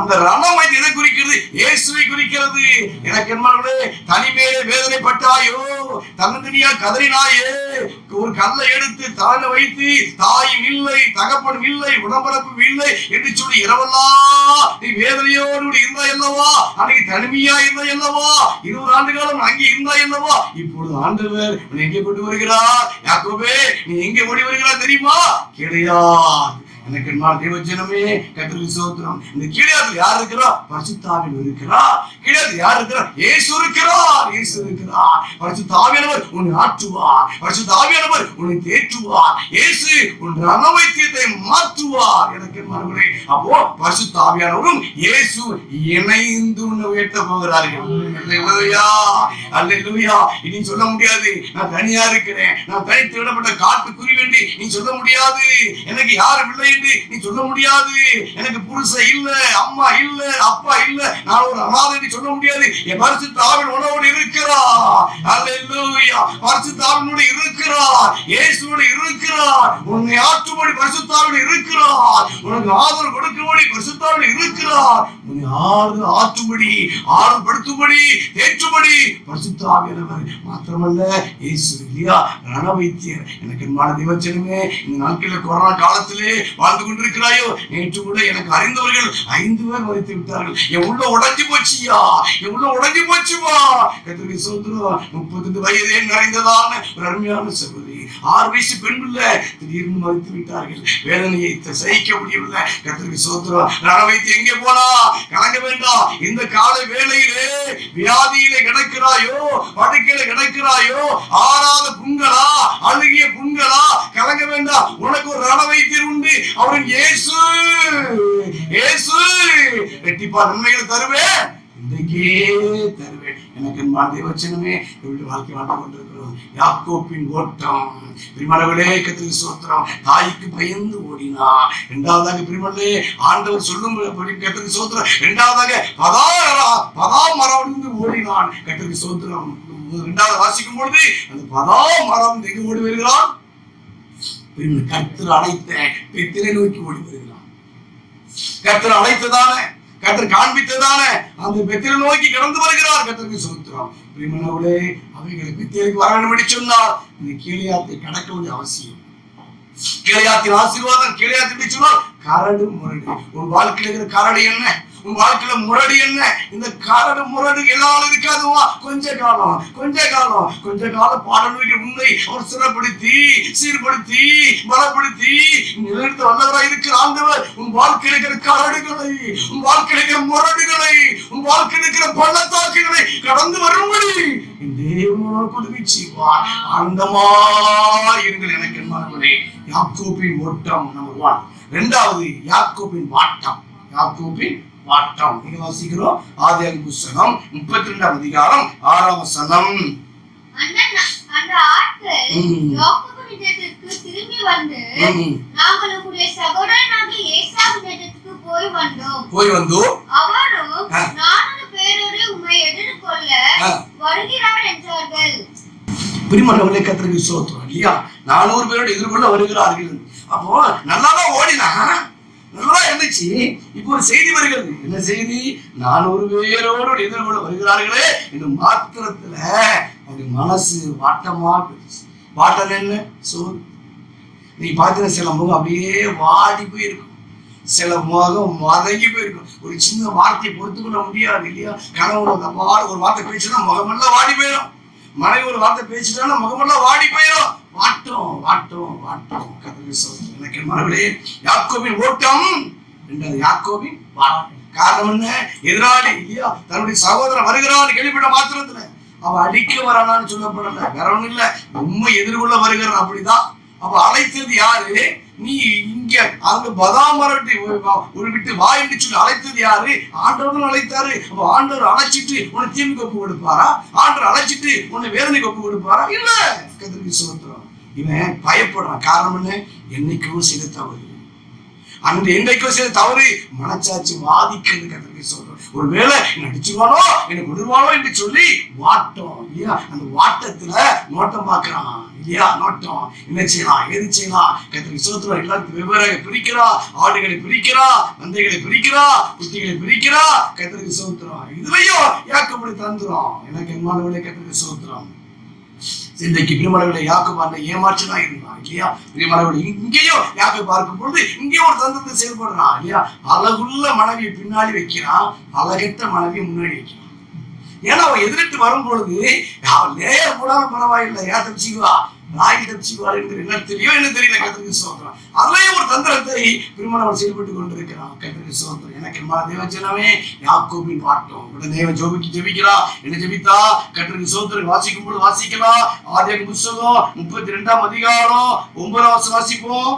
அந்த ரணம் எதை குறிக்கிறது? இயேசுவை குறிக்கிறது. எனக்கு என்னே, தனிமையிலே வேதனைப்பட்டாயோ, தன்னந்தனியா கதறினாயே, ஒரு கல்லை எடுத்து தலையில வைத்து தாயும் இல்லை, தகப்பனும் இல்லை, உடம்பரப்பும் இல்லை என்று சொல்லி இரவெல்லாம் நீ வேதனையோடு இருந்தாய் அல்லவா? அன்னைக்கு தனிமையா இருந்தாய் அல்லவா? 20 ஆண்டு காலம் அங்கே இருந்தாய் அல்லவா? இப்பொழுது ஆண்டவர் உன்னை எங்கே கொண்டு வருகிறார்? யாக்கோபே, நீ எங்கே ஓடி வருகிறார் தெரியுமா? கிடையாது. எனக்கு தேவஜனமே, கர்த்தருக்கு ஸ்தோத்திரம். இந்த கீழையாத்தில் யார் இருக்கிறா? பரிசுத்தாவியானவர் இருக்கிறார். கீழையாத்தில் யார் இருக்கிறார்? இயேசு இருக்கிறார். இயேசு இருக்கிறார். பரிசுத்தாவியானவர் உன்னை ஆற்றுவார். பரிசுத்தாவியானவர் உன்னை தேற்றுவார். இயேசு உன் ரணவைத்தியத்தை மாற்றுவார். எனக்கு மனங்களே, அப்போ பரிசுத்தாவியானவரும் இயேசு இணைந்து உன்னை உயர்த்த போகிறார்கள். அல்லேலூயா, அல்லேலூயா. இனி சொல்ல முடியாது, நான் தனியா இருக்கிறேன், நான் தனித்து விடப்பட்ட காட்டுக்குருவி என்று நீ சொல்ல முடியாது. எனக்கு யாரும் இல்லை என்று நீ சொல்ல முடியாது. எனக்கு புருஷன் இல்ல, அம்மா இல்ல, அப்பா இல்ல, நான் ஒரு அனாதை என்று சொல்ல முடியாது. என் பரிசுத்த ஆவியானவர் உன்னோடு இருக்கிறார். அல்லேலூயா. பரிசுத்த ஆவியானவர் இருக்கிறார். இயேசுவோடு இருக்கிறார். உன்னை ஆற்றும்படி பரிசுத்த ஆவியானவர் இருக்கிறார். உனக்கு ஆதரவு கொடுக்கும்படி பரிசுத்த ஆவியானவர் இருக்கிறார். உன்னை ஆற்றும்படி, ஆறுபடுத்தும்படி, தேற்றும்படி பரிசுத்த ஆவியானவர். மாத்திரமல்ல, இயேசு இல்லையா? ரணவைத்தியர். எனக்கு என்ன தேவஜனமே, இந்த நாட்களில் கொரோனா காலத்திலே வாழ்ந்து கொண்டிருக்கிறாயோ, நேற்று கூட எனக்கு அறிந்தவர்கள் 5 பேர் மரித்து விட்டார்கள். என் உள்ள உடைஞ்சு போச்சியா, என் உள்ள உடைஞ்சு போச்சுமா. கர்த்தருக்கு ஸ்தோத்திரம். 32 வயதே நிறைந்ததான ஒரு அருமையான சகோதரி, 6 வயசு பெண் பிள்ளை திடீர்னு மரித்து விட்டார்கள். வேதனையை சகிக்க முடியவில்லை. கர்த்தருக்கு ஸ்தோத்திரம். ரணவைத்தியம் எங்கே போனா? கலங்க வேண்டாம். இந்த கால வேளையிலே வியாதியிலே கிடக்கிறாயோ, படுக்கையில கிடக்கிறாயோ, ஆறாத புண்களா, அழுகிய புண்களா, கலங்க வேண்டாம். உனக்கு ஒரு ரணவைத்தியர் உண்டு. அவன் இயேசு. இயேசு ரெட்டிப்பா நன்மைகளை தருவேன். இந்த இன்னைக்கே தருவேன். எனக்கு தேவச்சனமே என்னுடைய வாழ்க்கை வாழ்ந்து கொண்டிருக்கிறோம். யாக்கோபின் ஓட்டம். பிரிமளர்களே கர்த்தருக்கு ஸ்தோத்திரம். தாய்க்கு பயந்து ஓடினா. இரண்டாவதாக பிரிமளே ஆண்டவர் சொல்லும் கர்த்தருக்கு ஸ்தோத்திரம். இரண்டாவதாக பதா மரம் ஓடினான். கர்த்தருக்கு ஸ்தோத்திரம். இரண்டாவது வாசிக்கும் பொழுது அந்த பதா மரம் எங்கு ஓடி வருகிறான்? கர்த்தர் அழைத்த பெத்திரை நோக்கி ஓடி வருகிறான். கர்த்தர் அழைத்ததான, கர்த்தர் காண்பித்ததான அந்த பெத்திரை நோக்கி கடந்து வருகிறார். கர்த்தருக்கு ஸ்தோத்திரம். பிரியமானவர்களே, அவைகளை பெத்திரைக்கு வர வேண்டும் என்று சொன்னால் இந்த கீழையாத்தை கடக்க வேண்டிய அவசியம். கீழையாத்தின் ஆசீர்வாதம். கீழையாத்தி சொன்னால் கரடு முரடு. உன் வாழ்க்கையில் இருக்கிற கரடு என்ன? உன் வாழ்க்கையில முரடு என்ன? இந்த கரடு முரடு எல்லாம் இருக்காதுவா? கொஞ்ச காலம் பாடல்கள் உன்னை அவர் சிறப்படுத்தி சீர்படுத்தி பலப்படுத்தி நிலைத்து வல்லவராய் இருக்கிற ஆண்டவர் உன் வாழ்க்கையில் இருக்கிற கரடுகளை, உன் வாழ்க்கையில் இருக்கிற முரடுகளை, உன் வாழ்க்கையில் இருக்கிற பள்ளத்தாக்குகளை கடந்து வரும்படி தேவனோடு உதவி செய்வார். ஆனந்தமா இருங்கள் எனக்கு என்பவர்களே. யாக்கோபின் ஓட்டம் நம்பர் 1. இரண்டாவது யாக்கோபின் வாட்டம். யாக்கோபின் வாட்டம். நீங்க வாசிக்கிறோம் ஆதியாகமம் புத்தகம் 32ஆம் அதிகாரம் 6ஆம் வசனம். அந்த ஆட்கள் யாக்கோபின் இடத்திற்கு திரும்பி வந்து, நாங்கள் உம்முடைய சகோதரனாகிய ஏசாவின் இடத்திற்கு போய் வந்தோம். அவரும் 400 பேரோடு உம்மை எதிர்கொள்ள வருகிறார் என்றார்கள். பிரியமானவர்களே, கர்த்தருக்கு ஸ்தோத்திரம். இல்லையா? 400 பேரோடு எதிர்கொள்ள வருகிறார்கள். அப்போ நல்லாதான் ஓடினா, நல்லா இருந்துச்சு. இப்போ ஒரு செய்தி வருகிறது. என்ன செய்தி? 400 பேரோடு எதிர்கொள்ள வருகிறார்களே இந்த மாத்திரத்துல அவருடைய மனசு வாட்டமா போயிடுச்சு. வாட்டம் என்ன? சோறு. நீ பார்த்தீங்கன்னா சில முகம் அப்படியே வாடி போயிருக்கும், சில முகம் மதங்கி போயிருக்கும். ஒரு சின்ன வார்த்தையை பொறுத்துக்கொள்ள முடியாது. இல்லையா? கணவர் ஒரு வார்த்தை பேசினா முகமெல்லாம் வாடி போயிடும். மனைவி ஒரு வார்த்தை பேசிட்டானா முகமெல்லாம் வாடி போயிடும். வாட்டம் வாட்டம் வாட்டம். எனக்கு மனவர்களே, யாக்கோபின் ஓட்டம். இரண்டாவது யாக்கோபின் வாட்டம். காரணம் என்ன? எதிராளி இல்லையா? தன்னுடைய சகோதரன் வருகிறான் கேள்விப்பட்ட மாத்திரத்துல அவன் அடிக்க வரானான்னு சொல்லப்படல. வேற ஒண்ணும் இல்ல, உண்மை எதிர்கொள்ள வருகிறான். அப்படிதான். அப்ப அழைத்தது யாரு? நீ இங்க அங்க பதாமரட்டி ஒரு விட்டு வா என்று சொல்லி அழைத்தது யாரு? ஆண்டவர் அழைத்தாரு. அப்ப ஆண்டவர் அழைச்சிட்டு உன்னை தீமைக்கு ஒப்பு கொடுப்பாரா? ஆண்டவர் அழைச்சிட்டு உன்னை வேதனைக்கு ஒப்பு கொடுப்பாரா? இல்ல. கர்த்தருக்கு ஸ்தோத்திரம். இவன் பயப்படுறான். காரணம் என்ன? என்னைக்கும் செய்த தவறு, அன்று என்றைக்கும் செய்த தவறு மனச்சாட்சி வாதிக்கிறது. கர்த்தருக்கு ஸ்தோத்திரம். ஒருவேளை என்ன அடிச்சுவானோ என்ன கொடுவானோ என்று சொல்லி வாட்டம் இல்லையா? அந்த வாட்டத்துல நோட்டம் பார்க்கிறான் இல்லையா? நோட்டம் என்ன செய்யலாம், எது செய்யலாம்? கர்த்தருக்கு ஸ்தோத்திரம். எல்லாத்தையும் வெவ்வேறாக பிரிக்கிறா. ஆடுகளை பிரிக்கிறா, மந்தைகளை பிரிக்கிறா, குட்டிகளை பிரிக்கிறா. கர்த்தருக்கு ஸ்தோத்திரம். இதுலயும் யாக்கோபு தந்துரும். எனக்கு என்மானவர்களே, கர்த்தருக்கு ஸ்தோத்திரம். இன்றைக்கு பிரியமானவர்களை யாக்கோபு அந்த ஏமாற்றதான் இருந்தான் இல்லையா? பிரியமானவர்களை இங்கேயும் யாக்கோபு பார்க்கும் பொழுது இங்கேயும் ஒரு தந்திரத்தை செயல்படுறான் இல்லையா? அழகுள்ள மனைவியை பின்னாடி வைக்கிறான், அழகற்ற மனைவியை முன்னாடி வைக்கிறான். ஏன்னா அவன் எதிர்த்து வரும் பொழுது அவன் நேரம் போனாலும் பரவாயில்லை, ஏன் தப்பிச்சுக்குவா, நாய் தப்பிச்சுக்குவா என்று என்ன தெரியும் என்ன தெரியல. கர்த்தருக்கு ஸ்தோத்திரம். அதுலயும் ஒரு தந்திரத்தை பிரியமானவர் செயல்பட்டு கொண்டிருக்கிறான். கர்த்தருக்கு ஸ்தோத்திரம். எனக்கு தேவச்சனமே யாக்கோபின் வாட்டம். உடனே ஜெபிக்கிறா. என்ன ஜெபித்தா? கர்த்தருக்கு ஸ்தோத்திரம். வாசிக்கும் போது வாசிக்கலாம். ஆதியாகமம் புத்தகம் 32ஆம் அதிகாரம் 9ஆம் வசனம் வாசிப்போம்.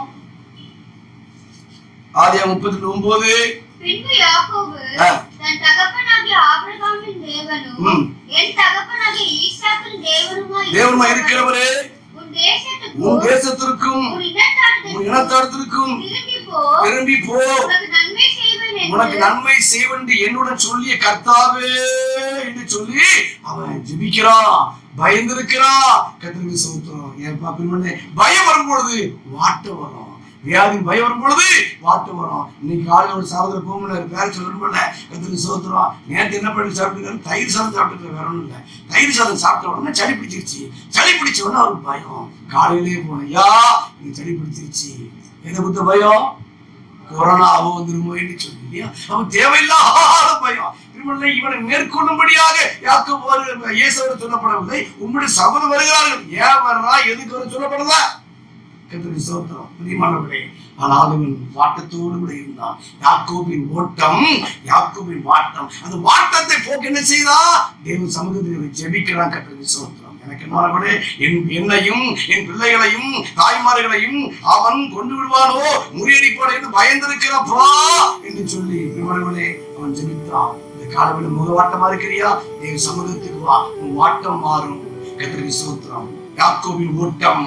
ஆதியாகமம் 32:9. பின்பு யாக்கோபு தன் தகப்பனாகிய ஆபிரகாமின் தேவனும் என் தகப்பனாகிய ஈசாக்கின் தேவனுமாய் இருக்கிறவரே, உன் தேசத்திற்கும் உன் இனத்தார்த்திற்கும் திரும்பி போ, உனக்கு நன்மை செய்வன் என்னுடன் சொல்லிய கர்த்தாவே என்று சொல்லி அவன் ஜெபிக்கிறான். பயந்திருக்கிறான். கர்த்தருக்கு ஸ்தோத்திரம். ஏன்பா பிரியமானே, பயம் வரும்பொழுது வாட்டம் வரும். வியாதியின் பயம் வரும் பொழுது வாட்டம் வரும். இன்னைக்கு காலையில் ஒரு சாதனை போகணும் பேர் சொல்லணும் போல. கர்த்தருக்கு ஸ்தோத்திரம். நேற்று என்ன பண்ணி சாப்பிட்டுருக்காரு? தயிர் சாதம் சாப்பிட்டுருக்க. வேற ஒன்றும் இல்லை. தயிர் சாதம் சாப்பிட்ட உடனே சளி பிடிச்சிருச்சு. சளி பிடிச்ச உடனே அவருக்கு பயம். காலையிலேயே போனேன், யா நீங்க சளி பிடிச்சிருச்சு. எதை கொடுத்த பயம்? கொரோனாவோ வந்துருமோ என்று சொல்லி இல்லையா? அவன் தேவையில்லாத பயம். இவனை மேற்கொள்ளும்படியாக யாக்கோபு இயேசுவோடு சொல்லப்படவில்லை, உம்முடைய சகோதரர் வருகிறார்கள். ஏன் வர்றா, எதுக்கு வர சொல்லப்படல? கர்த்தருக்கு ஸ்தோத்திரம். பிரியமானவர்களே, ஆனால் அவன் வாட்டத்தோடு கூட இருந்தான். யாக்கோபின் ஓட்டம், யாக்கோபின் வாட்டம். அந்த வாட்டத்தை போக்கு என்ன செய்தா? தேவ சமூகத்தில் ஜெபிக்கிறான். கர்த்தருக்கு ஸ்தோத்திரம். எனக்கு என்னையும் என் பிள்ளைகளையும் தாய்மார்களையும் அவன் கொண்டு விடுவானோ, முறியடிப்பானோ என்று பயந்திருக்கிறப்பா என்று சொல்லி அவன் ஜெபித்தான். இந்த காலவெளி முகவாட்டமா இருக்கிறியா? தேவ சமூகத்துக்கு வா, உன் வாட்டம் மாறும். கர்த்தருக்கு ஸ்தோத்திரம். யாக்கோபின் ஓட்டம்,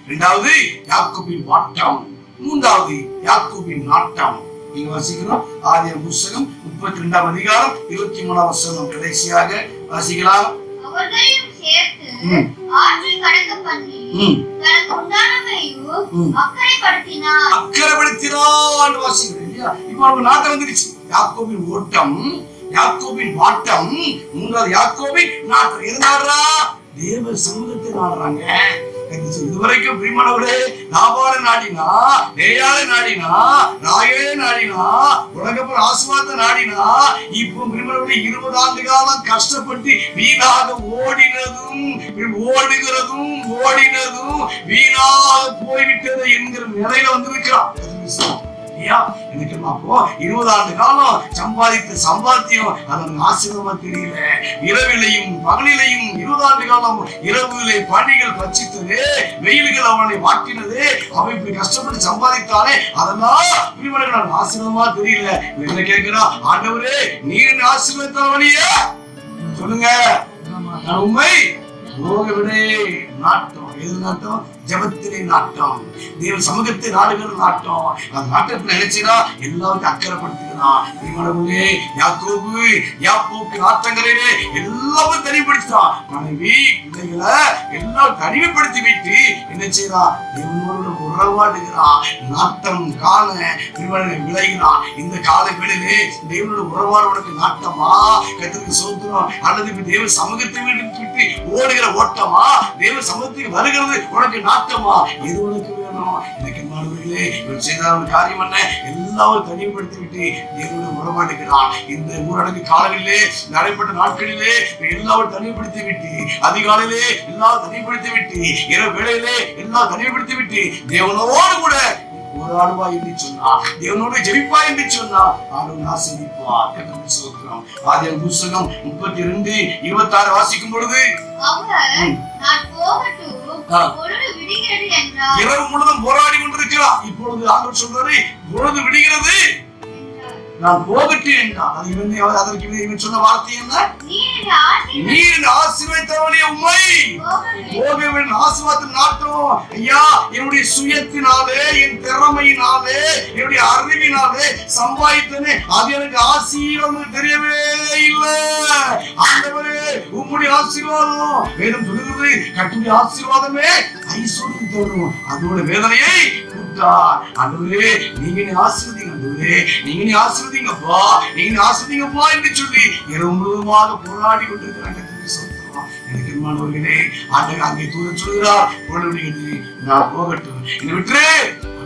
இரண்டாவது யாக்கோபின் வாட்டம், மூன்றாவது யாக்கோபின் நாட்டம். நீங்க வாசிக்கிறோம் ஆதியாகமம் புத்தகம் 32ஆம் அதிகாரம் 23ஆம் வசனம் கடைசியாக வாசிக்கலாம். அவர்களையும் சேர்த்து ஆற்றை கடக்க பண்ணி தனக்கு உண்டானவையும் அக்கறைப்படுத்தினான் வாசிக்கிறோம் இல்லையா? இப்ப அவங்க நாட்டம் வந்துருச்சு. யாக்கோபின் ஓட்டம், யாக்கோபின் வாட்டம், மூன்றாவது யாக்கோபின் நாட்டம். எது நாடுறா? தேவ சமூகத்தை நாடுறாங்க. இதுவரைக்கும் பிரிமணவரே லாபால நாடினா, லேயால நாடினா, ராகேல நாடினா, உலகப்பர் ஆசீர்வாதத்தை நாடினா, இப்போ பிரிமணவரே 20 ஆண்டு காலம் கஷ்டப்பட்டு வீணாக ஓடினதும் வீணாக போய்விட்டது என்கிற நிலையில வந்திருக்கிறான். எனக்கு அப்போ 20 ஆண்டு காலம் சம்பாதித்த சம்பாத்தியம் அதன் ஆசீர்வாதமா தெரியல. இரவிலையும் பகலிலையும் 20 ஆண்டு காலம் இரவுகளை பணிகள் பச்சித்தது, வெயில்கள் அவனை வாட்டினது. அவன் இப்படி கஷ்டப்பட்டு சம்பாதித்தானே, அதெல்லாம் ஆசீர்வாதமா தெரியல. என்ன கேட்கிறான்? ஆண்டவரே, நீர் ஆசீர்வாதத்தவனியே சொல்லுங்க, நான் உண்மை போக விடே. நாட்டம் எது நாட்டம்? ஜபத்திலே நாட்டம், தேவ சமூகத்தை நாடுகிற நாட்டம். அந்த நாட்டத்தை நினைச்சுனா எல்லாத்தையும் அக்கறைப்படுத்திக்கிறான். யாக்கோபு நாட்டங்களிலே எல்லாரும் தனிப்படுத்தான். மனைவி பிள்ளைகளை எல்லாம் தனிமைப்படுத்தி விட்டு என்ன செய்யறான்? தேவனோடு உறவாடுகிறான். நாட்டம் காண விளைகிறான். இந்த காலங்களிலே தேவனோட உறவாடுவதற்கு நாட்டமா? கர்த்தருக்கு ஸ்தோத்திரம். அல்லது தேவ சமூகத்தை விட்டு ஓடுகிற ஓட்டமா? தேவ சமூகத்துக்கு வருகிறது உனக்கு நாட்டமா? எது உனக்கு வேணும்? எனக்கு மாணவர்களே, இவர் செய்த காரியம் என்ன? எல்லாரும் தனிமைப்படுத்தி விட்டு தேவனோடு உறவாடுகிறான். இந்த ஊரடங்கு காலங்களிலே, நடைபெற்ற நாட்களிலே எல்லாரும் தனிமைப்படுத்தி விட்டு, அதிகாலையிலே எல்லாரும் தனிமைப்படுத்தி விட்டு, இரவு வேளையிலே எல்லாம் தனிமைப்படுத்தி விட்டு தேவனோடு கூட போராடுவா என்று சொன்னார், தேவனோடு ஜெபிப்பா என்று சொன்னார். ஆண்டவர் ஆசீர்வதிப்பார். கர்த்தருக்கு ஸ்தோத்திரம். ஆதியாகமம் புத்தகம் 32:26 வாசிக்கும் பொழுது இரவு முழுதும் போராடி கொண்டிருக்கிறார். இப்பொழுது ஆண்டவர் சொல்றாரு, பொழுது விடுகிறது, நான் போகட்டும் என்றார். அதற்கு இவன் சொன்ன வார்த்தை என்ன? நீர் ஆசீர்வதித்தவனே உம்மை போகவேன். ஆசீர்வாதத்தின் நாட்டம் ஐயா, என்னுடைய சுயத்தினாலே, என் திறமையினாலே, என்னுடைய அறிவினாலே சம்பாதித்தனே, அது எனக்கு ஆசீர்வாதம் தெரியவே இல்லை. ஆண்டவரே, உம்முடைய ஆசீர்வாதம் வேதம் சொல்லுகிறது, கர்த்தருடைய ஆசீர்வாதமே ஐஸ்வர்யம் தரும், அதோட வேதனையை கூட்டார். ஆண்டவரே, நீங்க ஆசீர்வதிங்க, ஆண்டவரே நீங்க ஆசீர்வதிங்கப்பா, நீங்க ஆசீர்வதிங்கப்பா என்று சொல்லி இரவு முழுவதுமாக போராடி கொண்டிருக்கிறாங்க. எனக்கு மாணவர்களே, ஆண்டவர் அங்கே தூர சொல்கிறார், நான் போகட்டும், என்னை விட்டு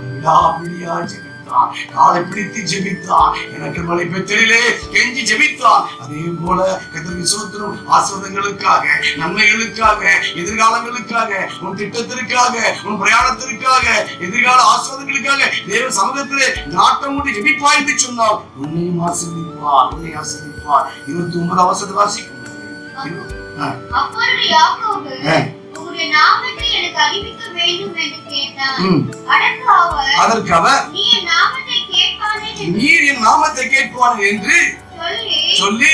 விடாபிடியா ஜெபித்தான், காலை பிடித்து ஜெபித்தான், எனக்கு மலை பெற்றலிலே கெஞ்சி ஜெபித்தான். அதே போல கர்த்தருக்கு ஸ்தோத்திரம். ஆசீர்வாதங்களுக்காக, நன்மைகளுக்காக, எதிர்காலங்களுக்காக, உன் திட்டத்திற்காக, உன் பிரயாணத்திற்காக, எதிர்கால ஆசீர்வாதங்களுக்காக தேவ சமூகத்திலே நாட்டம் கொண்டு ஜெபிப்பா என்று சொன்னால் உன்னையும் ஆசீர்வதிப்பார், உன்னை ஆசீர்வதிப்பார். 29ஆம் வசனத்தை வாசிக்கும். அப்பொழுது யாக்கோபு உம்முடைய நாமத்தை எனக்கு அறிவிக்க வேண்டும் என்று கேட்டான். அதற்கு அவர் நீர் என் நாமத்தை கேட்பானே என்று சொல்லி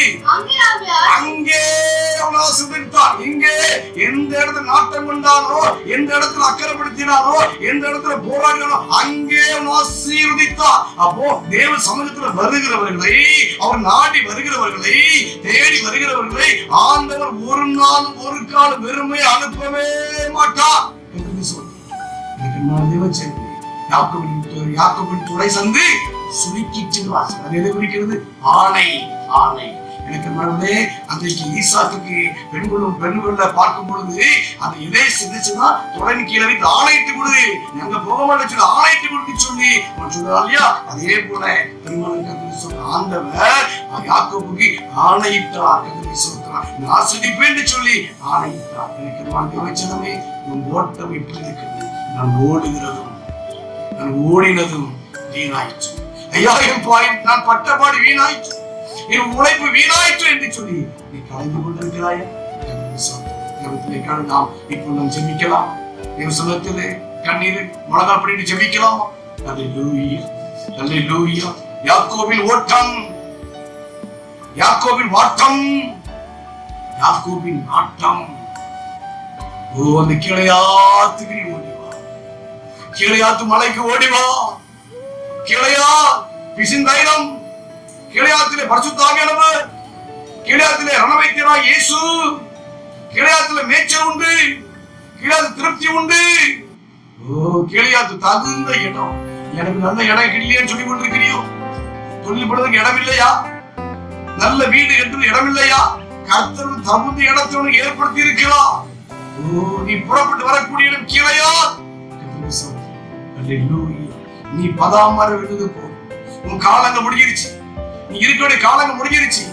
அங்கே அவன் ஆசீர்வதித்தான். இங்கே எந்த இடத்துல நாட்டம் கொண்டானோ, எந்த இடத்துல அக்கறைப்படுத்தினானோ, எந்த இடத்துல போராடினானோ அங்கே அவன் ஆசீர்வதித்தான். அப்போ தேவ சமூகத்துல வருகிறவர்களை, அவர் நாடி வருகிறவர்களை, தேடி வருகிறவர்களை ஆண்டவர் ஒரு நாள் ஒரு காலம் வெறுமை அனுப்பவே மாட்டார் என்று சொல்லி யாக்கோபின் துறை சந்து சுருக்கிட்டு வாசல். அது எதை குறிக்கிறது? ஆணை. ஆணை. எனக்கு மனதே அன்றைக்கு ஈசாக்குக்கு பெண்களை பார்க்கும் பொழுது அந்த இதை சிந்திச்சுன்னா தொடர்ந்து கீழே வைத்து ஆணையிட்டு கொடுது, அங்க போக மாட்டேன்னு சொல்லி ஆணையிட்டு கொடுத்து சொல்லி சொல்றா இல்லையா? அதே போல பெருமாள் சொல்ற ஆண்டவர் யாக்கோபுக்கு ஆணையிட்டார். சொல்றான், ஆசிரிப்பேன் என்று சொல்லி ஆணையிட்டார். எனக்கு வச்சனமே, உன் ஓட்டம் எப்படி இருக்கிறது? நான் ஓடுகிறதும் நான் ஓடினதும் வீணாயிற்று. ஐயா, என் பாயிண்ட், நான் பட்டபாடு வீணாயிற்று, என் உழைப்பு வீணாயிற்று என்று சொல்லி நீ கலந்து கொண்டிருக்கிறாயா? நாம் இப்போ நாம் ஜெபிக்கலாம். என் சொல்லத்திலே கண்ணீர் மனதால் பண்ணிட்டு ஜெபிக்கலாமா? அல்லேலூயா, அல்லேலூயா. யாக்கோபின் ஓட்டம் யாக்கோபின் வாட்டம், யாக்கோபின் நாட்டம். ஓ, அந்த கீழையாத்துக்கு நீ ஓடிவா, கீழையாத்து மலைக்கு ஓடிவா. கீழையா பிசிந்தைலம், கீழையாத்திலே பரிசுத்த ஆவியானவர், கீழையாத்திலே ரணவைத்தியராய் இயேசு, கீழையாத்திலே மேய்ச்சல் உண்டு, கீழையாத்து திருப்தி உண்டு. ஓ, கீழையாத்து தகுந்த இடம். எனக்கு நல்ல இடம் இல்லையேன்னு சொல்லி கொண்டிருக்கிறியோ? தொழில் படுவதற்கு இடம் இல்லையா? நல்ல வீடு என்று இடம் இல்லையா? கர்த்தர் தகுந்த இடத்தை உனக்கு ஏற்படுத்தி இருக்கிறார். ஓ, நீ புறப்பட்டு வரக்கூடிய இடம் கீழையா. நீ பதாமர விழுது போ. உன் காலங்கள் முடிஞ்சிருச்சு. நீ இருக்கிற காலங்கள் முடிஞ்சிருச்சு.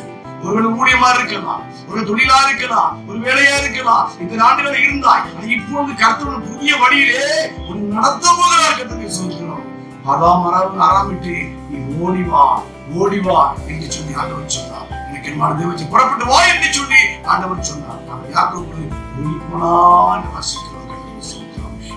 ஒரு ஊழியமா இருக்கலாம், ஒரு தொழிலா இருக்கலாம், ஒரு வேலையா இருக்கலாம். இந்த நாடுகள் இருந்தாய். இப்பொழுது கர்த்தர் புதிய வழியிலே உன் நடத்த போகிறார். கர்த்தருக்கு சொல்கிறோம், பதாமரம் ஆரம்பிட்டு நீ ஓடிவா, ஓடிவா என்று சொல்லி ஆண்டவர் சொன்னார். எனக்கு என்ன வச்சு புறப்பட்டு வா என்று சொல்லி ஆண்டவர் சொன்னார். யாக்கோபு ஓடி போனான்னு வாசிக்கிறோம்.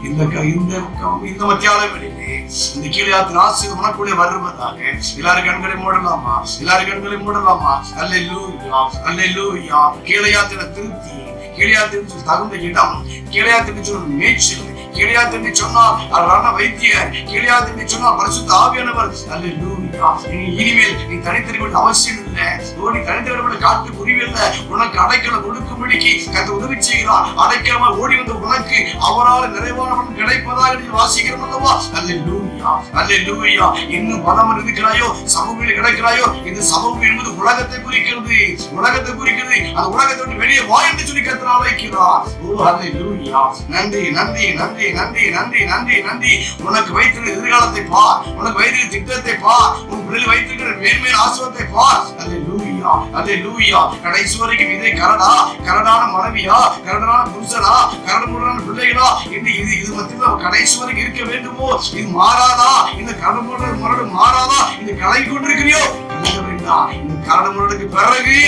இந்த மத்தியால வேளையிலே இந்த கீழையாத்தின் ஆசீர்வாதம் உனக்குள்ளே வருவதாக. எல்லாரும் கண்களை மூடலாமா? எல்லாரும் கண்களை மூடலாமா? அல்லேலூயா, அல்லேலூயா. கீழையாத்தின திருப்தி, கீழையாத்தின் தகுந்த இடம், கீழையாத்தின் சொன்ன மேய்ச்சல், கீழையாத்து சொன்னால் ரண வைத்தியர், கீழையாத்து சொன்னால் பரிசுத்த ஆவியானவர். அல்லேலூயா. இனிமேல் நீ தனித்திருக்க அவசியம் இல்லை. நீ தனித்திருக்க காட்டு புரியவில்லை. உனக்கு அடைக்கலம் கொடுக்கும்படிக்கு கர்த்தர் உதவி செய்கிறார். அடைக்கலமா ஓடி வந்த உனக்கு அவரால் நிறைவானவன் கிடைப்பதாக நீ வாசிக்கிறோம் அல்லவா? அல்லேலூயா, அல்லேலூயா. இன்னும் பதமன் இருக்கிறாயோ, சமூகத்தில் கிடைக்கிறாயோ? இந்த சமூகம் என்பது உலகத்தை குறிக்கிறது, உலகத்தை குறிக்கிறது. அந்த உலகத்தை விட்டு வெளியே வா என்று சொல்லி கர்த்தர் அழைக்கிறார். ஓ, அல்லேலூயா. நன்றி, நன்றி, நன்றி, நன்றி, நன்றி, நன்றி, நன்றி. உனக்கு வைத்திருக்கிற எதிர்காலத்தை பார், உனக்கு வைத்திருக்கிற திட்டத்தை பார், உன் பிள்ளைகள் வைத்திருக்கிற மேன்மேல் ஆசீர்வாதத்தை பார். அல்லேலூயா, அல்லேலூயா. கடைசி வரைக்கும் இதே கரடா, கரடான மனைவியா, கரடான புருஷனா, கரடுமுரடான பிள்ளைகளா என்று இது மத்தியில் கடைசி வரைக்கும் இருக்க வேண்டுமோ? இது மாறாதா? இந்த கரடுமுரடு முரடு மாறாதா? இந்த கலங்கி கொண்டிருக்கிறியோ? கலங்க வேண்டாம். இந்த கரடுமுரடுக்கு பிறகு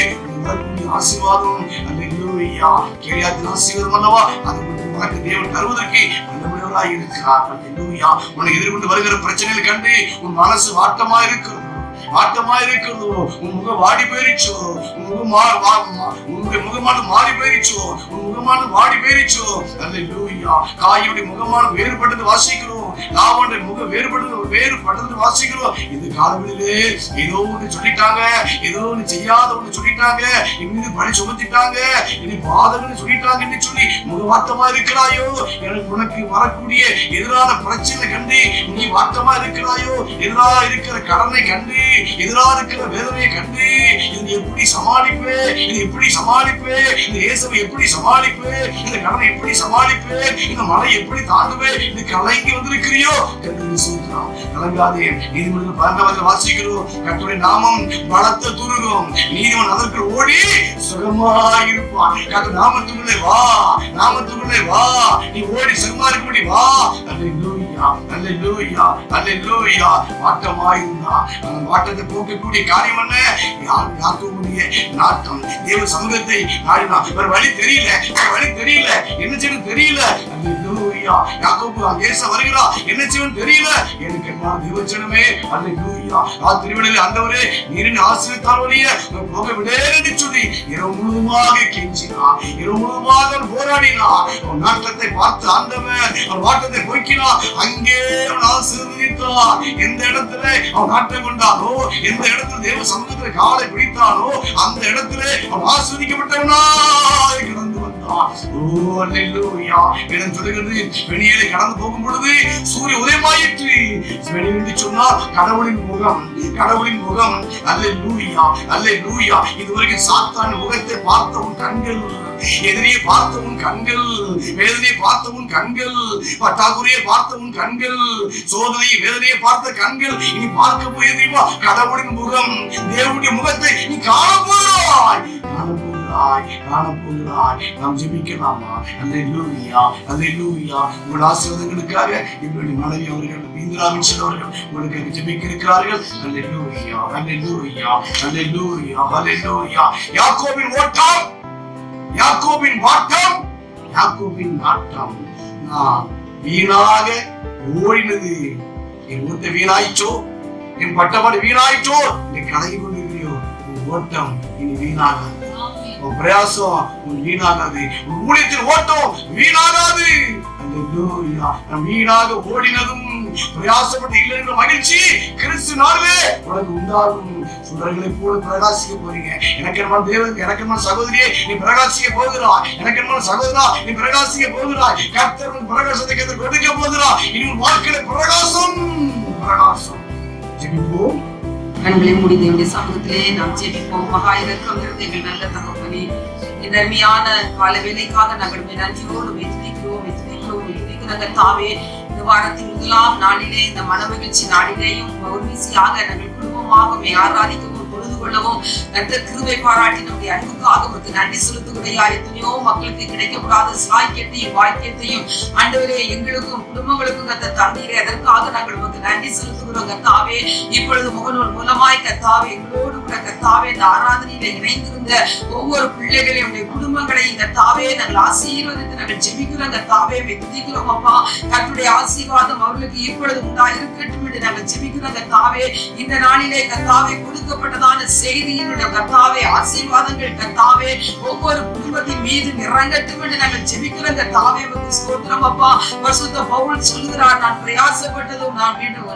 ஆசீர்வாதம். அல்லேலூயா. கீழையாத்தின் ஆசீர்வாதம் அல்லவா? அது உனக்கு தேவன் தருவதற்கு வல்லமையுள்ளவராய் இருக்கிறார். அல்லேலூயா. உனக்கு எதிர்கொண்டு வருகிற பிரச்சனைகள் கண்டு உன் மனசு வாட்டமா இருக்கிறது, வாட்டமா இருக்கிறதோ? உன் முகம் வாடி போயிருச்சோ? உன்னுடைய முகமான மாறி போயிருச்சோ? உன் முகமான வாடி போயிருச்சோ? அல்லேலூயா. காயுடைய முகமான வேறுபட்டது வாசிக்கிறோம், லாபானுடைய முகம் வேறுபட்டது வாசிக்கிறோம். இந்த காலங்களிலே ஏதோ ஒன்று சொல்லிட்டாங்க, ஏதோ ஒன்று செய்யாத ஒன்று சொல்லிட்டாங்க, இன்று பழி சுமத்திட்டாங்க, இனி பாதகன்னு சொல்லிட்டாங்க என்று சொல்லி முகவாட்டமா இருக்கிறாயோ? எனக்கு உனக்கு வரக்கூடிய எதிரான பிரச்சனை கண்டு நீ வாட்டமா இருக்கிறாயோ? எதிராக இருக்கிற கடனை கண்டு, எதிராக இருக்கிற வேதனையை கண்டு இது எப்படி சமாளிப்பு, இது எப்படி சமாளிப்பு, இந்த இயேசுவை எப்படி சமாளிப்பு, இந்த கடனை எப்படி சமாளிப்பு, இந்த மலை எப்படி தாண்டுவே, இது கலங்கி வந்திருக்கிறியோ? கலங்காதே. நீதிமன்றத்தில் 12 வாசிக்கிறோம், கர்த்தருடைய நாமம் பலத்த துருகம், நீதிமன் அதற்கு ஓடி சுகமாயிருப்பான். கர்த்தர் நாமத்துக்குள்ளே வா, நாமத்துக்குள்ளே வா, நீ ஓடி சுகமா இருக்கும்படி வா. அல்லேலூயா, அல்லேலூயா, அல்லேலூயா. வாட்டமாயிருந்தா அந்த வாட்டத்தை போக்கக்கூடிய காரியம் என்ன? யாக்கோபுடைய நாட்டம், தேவ சமூகத்தை நாடினான். ஒரு வழி தெரியல, வழி தெரியல, என்ன செய்யணும் தெரியல. அல்லேலூயா. யாக்கோபு இயேசு வருகிறார், என்ன செய்யணும் தெரியல. எனக்கு என்ன தேவச்சனமே. அல்லேலூயா. திருவிடையிலே ஆண்டவரே நீரின் ஆசீர்வாதத்தால் வழியே போக விடேன்னு சொல்லி இரவு முழுவதுமாக கெஞ்சினார், இரவு முழுவதுமாக போராடினார். அவன் நாட்டத்தை பார்த்து ஆண்டவன் அவன் வாட்டத்தை போக்கினார். அங்கே அவன் ஆசீர்வதித்தார். எந்த இடத்துல அவன் நாட்டம் கொண்டானோ, எந்த இடத்துல தேவ சமூகத்துல காலை பிடித்தானோ, அந்த இடத்துல அவன் ஆசீர்வதிக்கப்பட்டவனாய் கடந்து வந்தான். ஓ, அல்லேலூயா. வேதம் சொல்லுகிறது, வெளியிலே கடந்து போகும் பொழுது சூரிய உதயமாயிற்று. வெளியிட்டு சொன்னால் கடவுளின் முகம், கடவுளின் முகம். அல்லேலூயா, அல்லேலூயா. இதுவரைக்கும் சாத்தான் முகத்தை பார்த்த உன் கண்கள், எதிரியை பார்த்த உன் கண்கள், வேதனையை பார்த்த உன் கண்கள், பட்டாக்குறையை பார்த்த உன் கண்கள், சோதனையை வேதனையை பார்த்த கண்கள் இனி பார்க்க போய் தெரியுமா? கடவுளின் முகம், தேவனுடைய முகத்தை நீ காணப்போகிறாய், காணப்போகிறாய், காணப்போகிறாய். நாம் ஜெபிக்கலாமா? அல்லேலூயா, அல்லேலூயா. உங்கள் ஆசீர்வாதங்களுக்காக இப்படி மனைவி அவர்கள் இந்திராவின் சிலவர்கள் உங்களுக்கு ஜெபிக்க இருக்கிறார்கள். அல்லேலூயா, அல்லேலூயா, அல்லேலூயா, அல்லேலூயா. யாக்கோபின் ஓட்டம், யாக்கோபின் வாட்டம், யாக்கோபின் நாட்டம். நான் வீணாக ஓடினது, என் ஊட்ட வீணாயிச்சோ, என் பட்டபாடு வீணாயிச்சோ, நீ கலங்கி கொண்டிருக்கிறியோ? ஓட்டம் இனி வீணாகாது. உன் பிரயாசம் உன் வீணாகாது. உன் ஊழியத்தின் ஓட்டம் வீணாகாது. நம் வீணாக ஓடினதும் பிரயாசப்பட்டு இல்லை என்ற மகிழ்ச்சி கிறிஸ்து நாளிலே உனக்கு உண்டாகும். சுடர்களை போல பிரகாசிக்க போறீங்க. எனக்கு என்ன தேவன், எனக்கு என்ன சகோதரியே, நீ பிரகாசிக்க போகிறாய். எனக்கு என்ன சகோதரா, நீ பிரகாசிக்க போகிறாய். கர்த்தர் உன் பிரகாசத்தை கர்த்தர் கொடுக்க போகிறார். இனி உன் வாழ்க்கையில பிரகாசம் பிரகாசம். ஜெபிப்போம். கண்களை மூடி தேவனுடைய சமூகத்திலே நாம் ஜெபிப்போம். மகா இரக்கம் நிறைந்த எங்கள் நல்ல தகப்பனே, இந்த அருமையான கால வேலைக்காக நாங்கள் நன்றியோடு தாவே இந்த வாரத்தின் முதலாம் நாளிலே இந்த மனமகிழ்ச்சி நாளிலேயும் மகிழ்ச்சியாக நாங்கள் குடும்பமாக ஆராதிக்கவும் பொழுது கொள்ளவும் கிருபை பாராட்டி நம்முடைய அன்புக்காக உங்களுக்கு நன்றி செலுத்துகிறையா. எத்தனையோ மக்களுக்கு கிடைக்கப்படாத சாக்கியத்தையும் வாக்கியத்தையும் ஆண்டவரே எங்களுக்கும் குடும்பங்களுக்கும் கத்த தந்தீரே, அதற்காக நாங்கள் உங்களுக்கு நன்றி செலுத்துகிறோம் கத்தாவே. இப்பொழுது முகநூல் மூலமாய் கத்தாவே எங்களோடு கூட கத்தாவே இந்த ஆராதனையில இணைந்திருந்த ஒவ்வொரு பிள்ளைகளையும் குடும்பங்களையும் கத்தாவே நாங்கள் ஆசீர்வதித்து நாங்கள் ஜெபிக்கிறோம் கத்தாவே, துதிக்கிறோம் அப்பா. கர்த்தருடைய ஆசீர்வாதம் அவர்களுக்கு இப்பொழுது உண்டாயிருக்கட்டும் என்று நாங்கள் ஜெபிக்கிறோம் கத்தாவே. இந்த நாளிலே கத்தாவே கொடுக்கப்பட்டதான செய்தியினுடைய கத்தாவே ஆசீர்வாதங்கள் கத்தாவே ஒவ்வொரு குடும்பத்தின் மீது இறங்கட்டும் என்று நாங்கள் ஜெபிக்கிறோம் கத்தாவே. ஸ்தோத்திரம் அப்பா. பரிசுத்த பவுல் சொல்கிறார், நான் பிரயாசப்பட்டதும்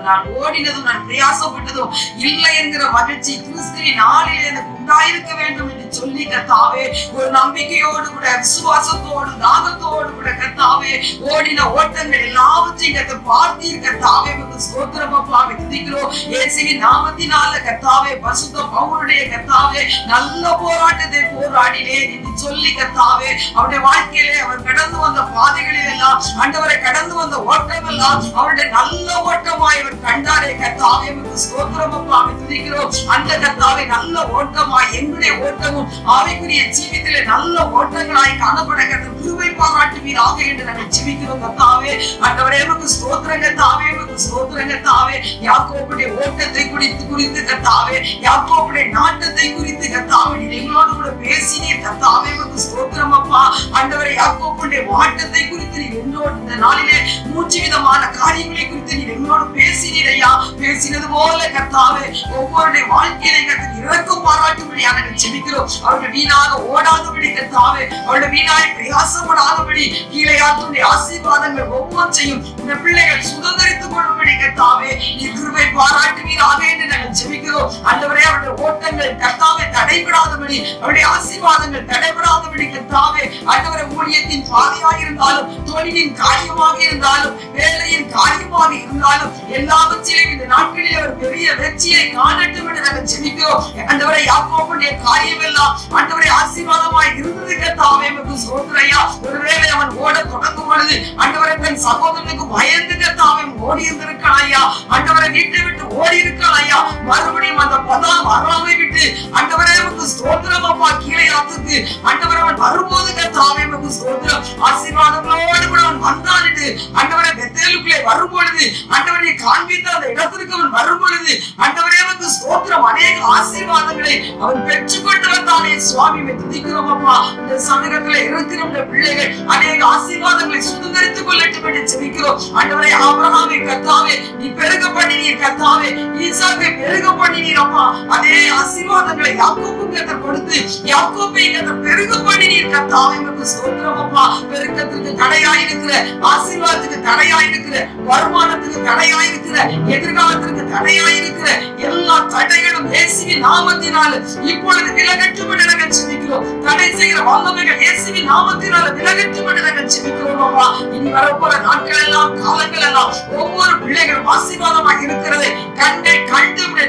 நான் ஓடினதும் நான் பிரயாசப்பட்டதும் இல்லை என்கிற மகிழ்ச்சி கிறிஸ்துவின் நாளிலே எனக்கு உண்டாயிருக்க வேண்டும் என்று சொல்லி கத்தாவே ஒரு நம்பிக்கையோடு கூட விசுவாசத்தோடு தாகத்தோடு கூட கத்தாவே ஓடின ஓட்டங்கள் எல்லாவற்றையும் கத்த பார்த்தீர் கத்தாவே. ஸ்தோத்திரம் அப்பா. துதிக்கிறோம் இயேசுவின் நாமத்தினால கத்தாவே. பரிசுத்த பவுலுடைய கத்தாவே நல்ல போராட்டத்தை போராடினேன் என்று சொல்லி கத்தாவே அவருடைய வாழ்க்கையிலே அவர் கடந்து வந்த பாதைகளில் எல்லாம் ஆண்டவரை கடந்து வந்த ஓட்டம் எல்லாம் அவருடைய நல்ல ஓட்டமாய் அவர் கண்டாரே கத்தாவே. ஸ்தோத்திரம் அப்பா. துதிக்கிறோம் அந்த கத்தாவே நல்ல ஓட்டமாய் எங்களுடைய ஓட்டமும் ஆவிக்குரிய ஜீவிதத்திலே நல்ல ஓட்டங்களாய் காணப்பட கத்த கிருபை பாராட்டுவீராக என்று நாங்கள் ஜெபிக்கிறோம் கத்தாவே. ஆண்டவரே ஸ்தோத்திரம் கத்தாவே. ஸ்தோத்திரம் கத்தாவே. யாக்கோபுடைய ஓட்டத்தை குறித்து கத்தாவே, யாக்கோபுடைய நாட்டத்தை குறித்து கத்தாவே நீர் எங்களோடு கூட பேசினீர் கத்தாவே. ஸ்தோத்திரம் அப்பா. ஆண்டவரே யாக்கோபுடைய வாட்டத்தை குறித்து நீர் எங்களோடு இந்த நாளிலே 3 விதமான காரியங்களை குறித்து நீர் எங்களோடு பேசினீர் ஐயா. பேசினது போல கத்தாவே ஒவ்வொருடைய வாழ்க்கையிலே கத்த இரக்கம் பாராட்டும்படி நாங்கள் ஜெபிக்கிறோம். அவர்கள் வீணாக ஓடாதபடி கத்தாவே, அவர்கள் வீணாய் பிரயாசப்படாதபடி கீழையாத்துடைய ஆசீர்வாதங்கள் ஒவ்வொன்றையும் இந்த பிள்ளைகள் சுதந்திரித்துக் கொள்ளும்படி கத்தாவே நீர் கிருபை பாராட்டுவீராக என்று நாங்கள் ஜெபிக்கிறோம். ஆண்டவரே அவருடைய ஓட்டங்கள் கத்தாவே தடைபடாதபடி, அவருடைய ஆசீர்வாதங்கள் தடைபடாதபடி கத்தாவே ஆண்டவரே ஊழியத்தின் பாதையாக இருந்தாலும், தொழிலின் காரியமாக இருந்தாலும், வேலையின் காரியமாக இருந்தாலும் எல்லாவற்றிலும் இந்த நாட்களில் அவர் பெரிய வெற்றியை காணட்டும் என்று நாங்கள் ஜெபிக்கிறோம். ஆண்டவரே யாக்கோபுடைய காரியம் எல்லாம் ஆண்டவரே ஆசீர்வாதமாய் இருந்தது கத்தாவே. ஸ்தோத்திரையா. ஒருவேளை அவன் ஓட தொடங்கும் பொழுது ஆண்டவரே தன் சகோதரனுக்கு பயந்து கத்தாவே ஓடி இருந்திருக்கலாம் ஐயா. ஆண்டவரை வீட்டை விட்டு ஓடி இருக்கலாம் ஐயா. மறுபடியும் அந்த பதாம் வராமை விட்டு ஆண்டவரே ஸ்தோத்திரம் அப்பா கீழையாத்துக்கு ஆண்டவரை அவன் வரும்போது கத்தாவே ஸ்தோத்திரம் ஆசீர்வாதங்களோடு கூட அவன் வந்தான் என்று ஆண்டவரை பெத்தேலுக்குள்ளே வரும் பொழுது ஆண்டவரை காண்பித்த அந்த இடத்திற்கு அவன் வரும் பொழுது ஆண்டவரே ஸ்தோத்திரம் அநேக ஆசீர்வாதங்களை அவன் பெற்றுக்கொண்டு வந்தானே சுவாமி. துதிக்கிறோம் அப்பா. இந்த சமூகத்தில் இருக்கிற பிள்ளைகள் அநேக ஆசீர்வாதங்களை சுதந்திரித்துக் கொள்ளட்டும் என்று ஜெபிக்கிறோம். ஆண்டவரே ஆபிரகாமை கத்தாவே நீ பெருக பண்ணினீர் கத்தாவே, ஈசாக்கை பெருக பண்ணினீர் அப்பா. அதே ஆசீர்வாதங்களை யாக்கோபுக்கு கொடுத்து யாக்கோபை பெருக பண்ணினீர் கத்தாவே. ஸ்தோத்திரம் அப்பா. பெருக்கத்துக்கு தடையாயிருக்கிற, ஆசீர்வாதத்துக்கு தடையாயிருக்கிற, வருமானத்துக்கு தடையாயிருக்கிற, எதிர்காலத்திற்கு தடையாயிருக்கிற எல்லா தடைகளும் இயேசுவின் நாமத்தினால இப்பொழுது விலகட்டும் என்று நாங்கள் ஜெபிக்கிறோம். தடை செய்கிற வல்லமைகள் இயேசுவின் நாமத்தினால விலகட்டும் என்று நாங்கள் ஜெபிக்கிறோம் அப்பா. இனி வரப்போற நாட்கள் எல்லாம் காலங்கள் எல்லாம் ஒவ்வொரு பிள்ளைகளும் ஆசீர்வாதமாக இருக்கிறது கண்டு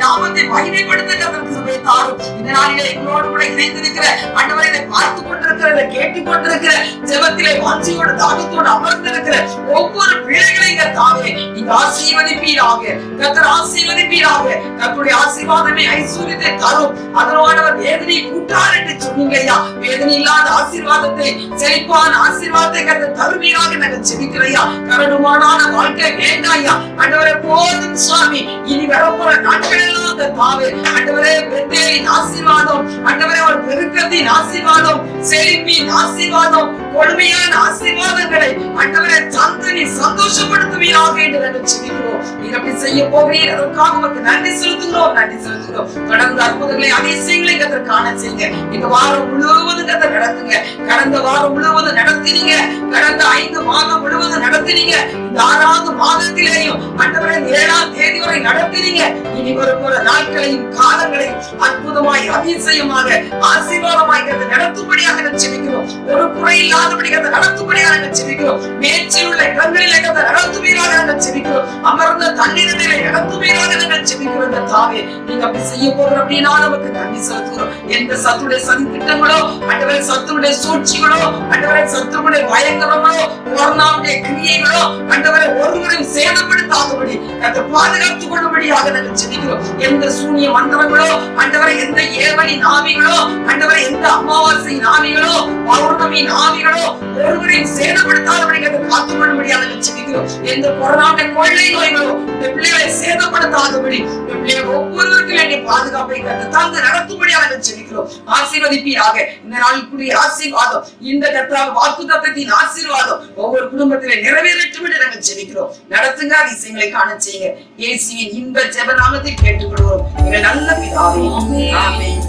நாமத்தை மகிமைப்படுத்த கிருபை தாரும். இந்த நாளிலே எங்களோடு கூட இணைந்திருக்கிற ஆண்டவரே இதை பார்த்து கொண்டிருக்கிற கேட்டுக் கொண்டிருக்கிற ஜெபத்திலே வாஞ்சியோடு தாகத்தோடு அமர்ந்திருக்கிற ஒவ்வொரு பிள்ளைகளையும் கர்த்தாவே நீங்க ஆசீர்வதிப்பீராக. கர்த்தர் ஆசீர்வதிப்பீராக. கர்த்தருடைய ஆசீர்வாதமே ஐஸ்வரியத்தை தரும். அதனோடவர் வேதனை கூட்டார் என்று சொன்னீங்க ஐயா. வேதனை இல்லாத ஆசீர்வாதத்தை, செழிப்பான ஆசீர்வாதத்தை கர்த்தர் தருவீராக நாங்கள் ஜெபிக்கிறையா. கரடுமாடான வாழ்க்கை வேண்டாம் ஐயா. ஆண்டவரே போதும் சுவாமி. இனி வரப்போற நாட்கள் எல்லாம் கர்த்தாவே ஆண்டவரே பெத்தேலின் ஆசீர்வாதம், ஆண்டவரே ஒரு பெருக்கத்தின் ஆசீர்வாதம், செழிப்பின் ஆசீர்வாதம், கொடுமையான ஆசீர்வாதங்கள் காரியங்களை ஆண்டவரே தந்து நீ சந்தோஷப்படுத்துவீராக என்று நாங்கள் ஜெபிக்கிறோம். நீர் அப்படி செய்ய போகிறீர், அதற்காக உமக்கு நன்றி செலுத்துகிறோம், நன்றி செலுத்துகிறோம். கடந்த அற்புதங்களை அதிசயங்களை கர்த்தர் காண செய்யுங்க. இந்த வாரம் முழுவதும் கர்த்தர் நடத்துங்க. கடந்த வாரம் முழுவதும் நடத்தினீங்க, கடந்த 5 மாதம் முழுவதும் நடத்தினீங்க, இந்த 6வது மாதத்திலேயும் ஆண்டவரே 7ஆம் தேதி வரை நடத்தினீங்க. இனி வருகிற நாட்களையும் காலங்களையும் அற்புதமாய் அதிசயமாக ஆசீர்வாதமாய் கர்த்தர் நடத்தும்படியாக நாங்கள் ஜெபிக்கிறோம். ஒரு குறை இல்லாதபடி கர்த்தர் நடத்தும்படியாக நாங்கள் ஜெபிக்கிறோம். மேய்ச்சல் உள்ள இடங்களிலே கர்த்தர் நடத்துவீராக நாங்கள் ஜெபிக்கிறோம். அமர்ந்த தண்ணீரிலே நடத்துவீராக நாங்கள் ஜெபிக்கிறோம். தாவே நீங்க அப்படி செய்ய போகிற அப்படின்னா நமக்கு நன்றி செலுத்துகிறோம். எந்த சத்துடைய சதி திட்டங்களோ ஆண்டவரே, சத்துடைய சூழ்ச்சிகளோ ஆண்டவரே, சத்துடைய பயங்கரங்களோ கொரோனாவுடைய கிரியைகளோ ஆண்டவரே ஒருவரையும் சேதப்படுத்தாதபடி கர்த்தர் பாதுகாத்துக் கொள்ளும்படியாக நாங்கள் ஜெபிக்கிறோம். எந்த சூனிய மந்திரங்களோ ஆண்டவரே, எந்த ஏவலி நாவிகளோ ஆண்டவரே, எந்த அமாவாசை நாவிகளோ பௌர்ணமி நாவிகளோ ஒருவரையும் சேதப்படுத்தாதபடி கர்த்தர் காத்துக் கொள்ளும்படியாக நாங்கள் ஜெபிக்கிறோம். எந்த கொரோனாவுடைய கொள்ளை நோய்களோ இந்த பிள்ளைகளை சேதப்படுத்தாதபடி இந்த பிள்ளைகள் ஒவ்வொருவருக்கும் வேண்டிய பாதுகாப்பை கர்த்தர் தந்து நடத்தும்படியாக நாங்கள் ஜெபிக்கிறோம். ஆசீர்வதிப்பீராக. இந்த நாளுக்குரிய ஆசீர்வாதம், இந்த கர்த்தர் வாக்குத்தத்தத்தின் ஆசீர்வாதம் ஒவ்வொரு குடும்பத்திலே நிறைவேறட்டும் என்று நாங்கள் ஜெபிக்கிறோம். நடத்துங்க, அதிசயங்களை காண செய்யுங்க. இயேசுவின் இன்ப ஜெப நாமத்தில் கேட்டுக்கொள்கிறோம் எங்கள் நல்ல பிதாவே. ஆமென்.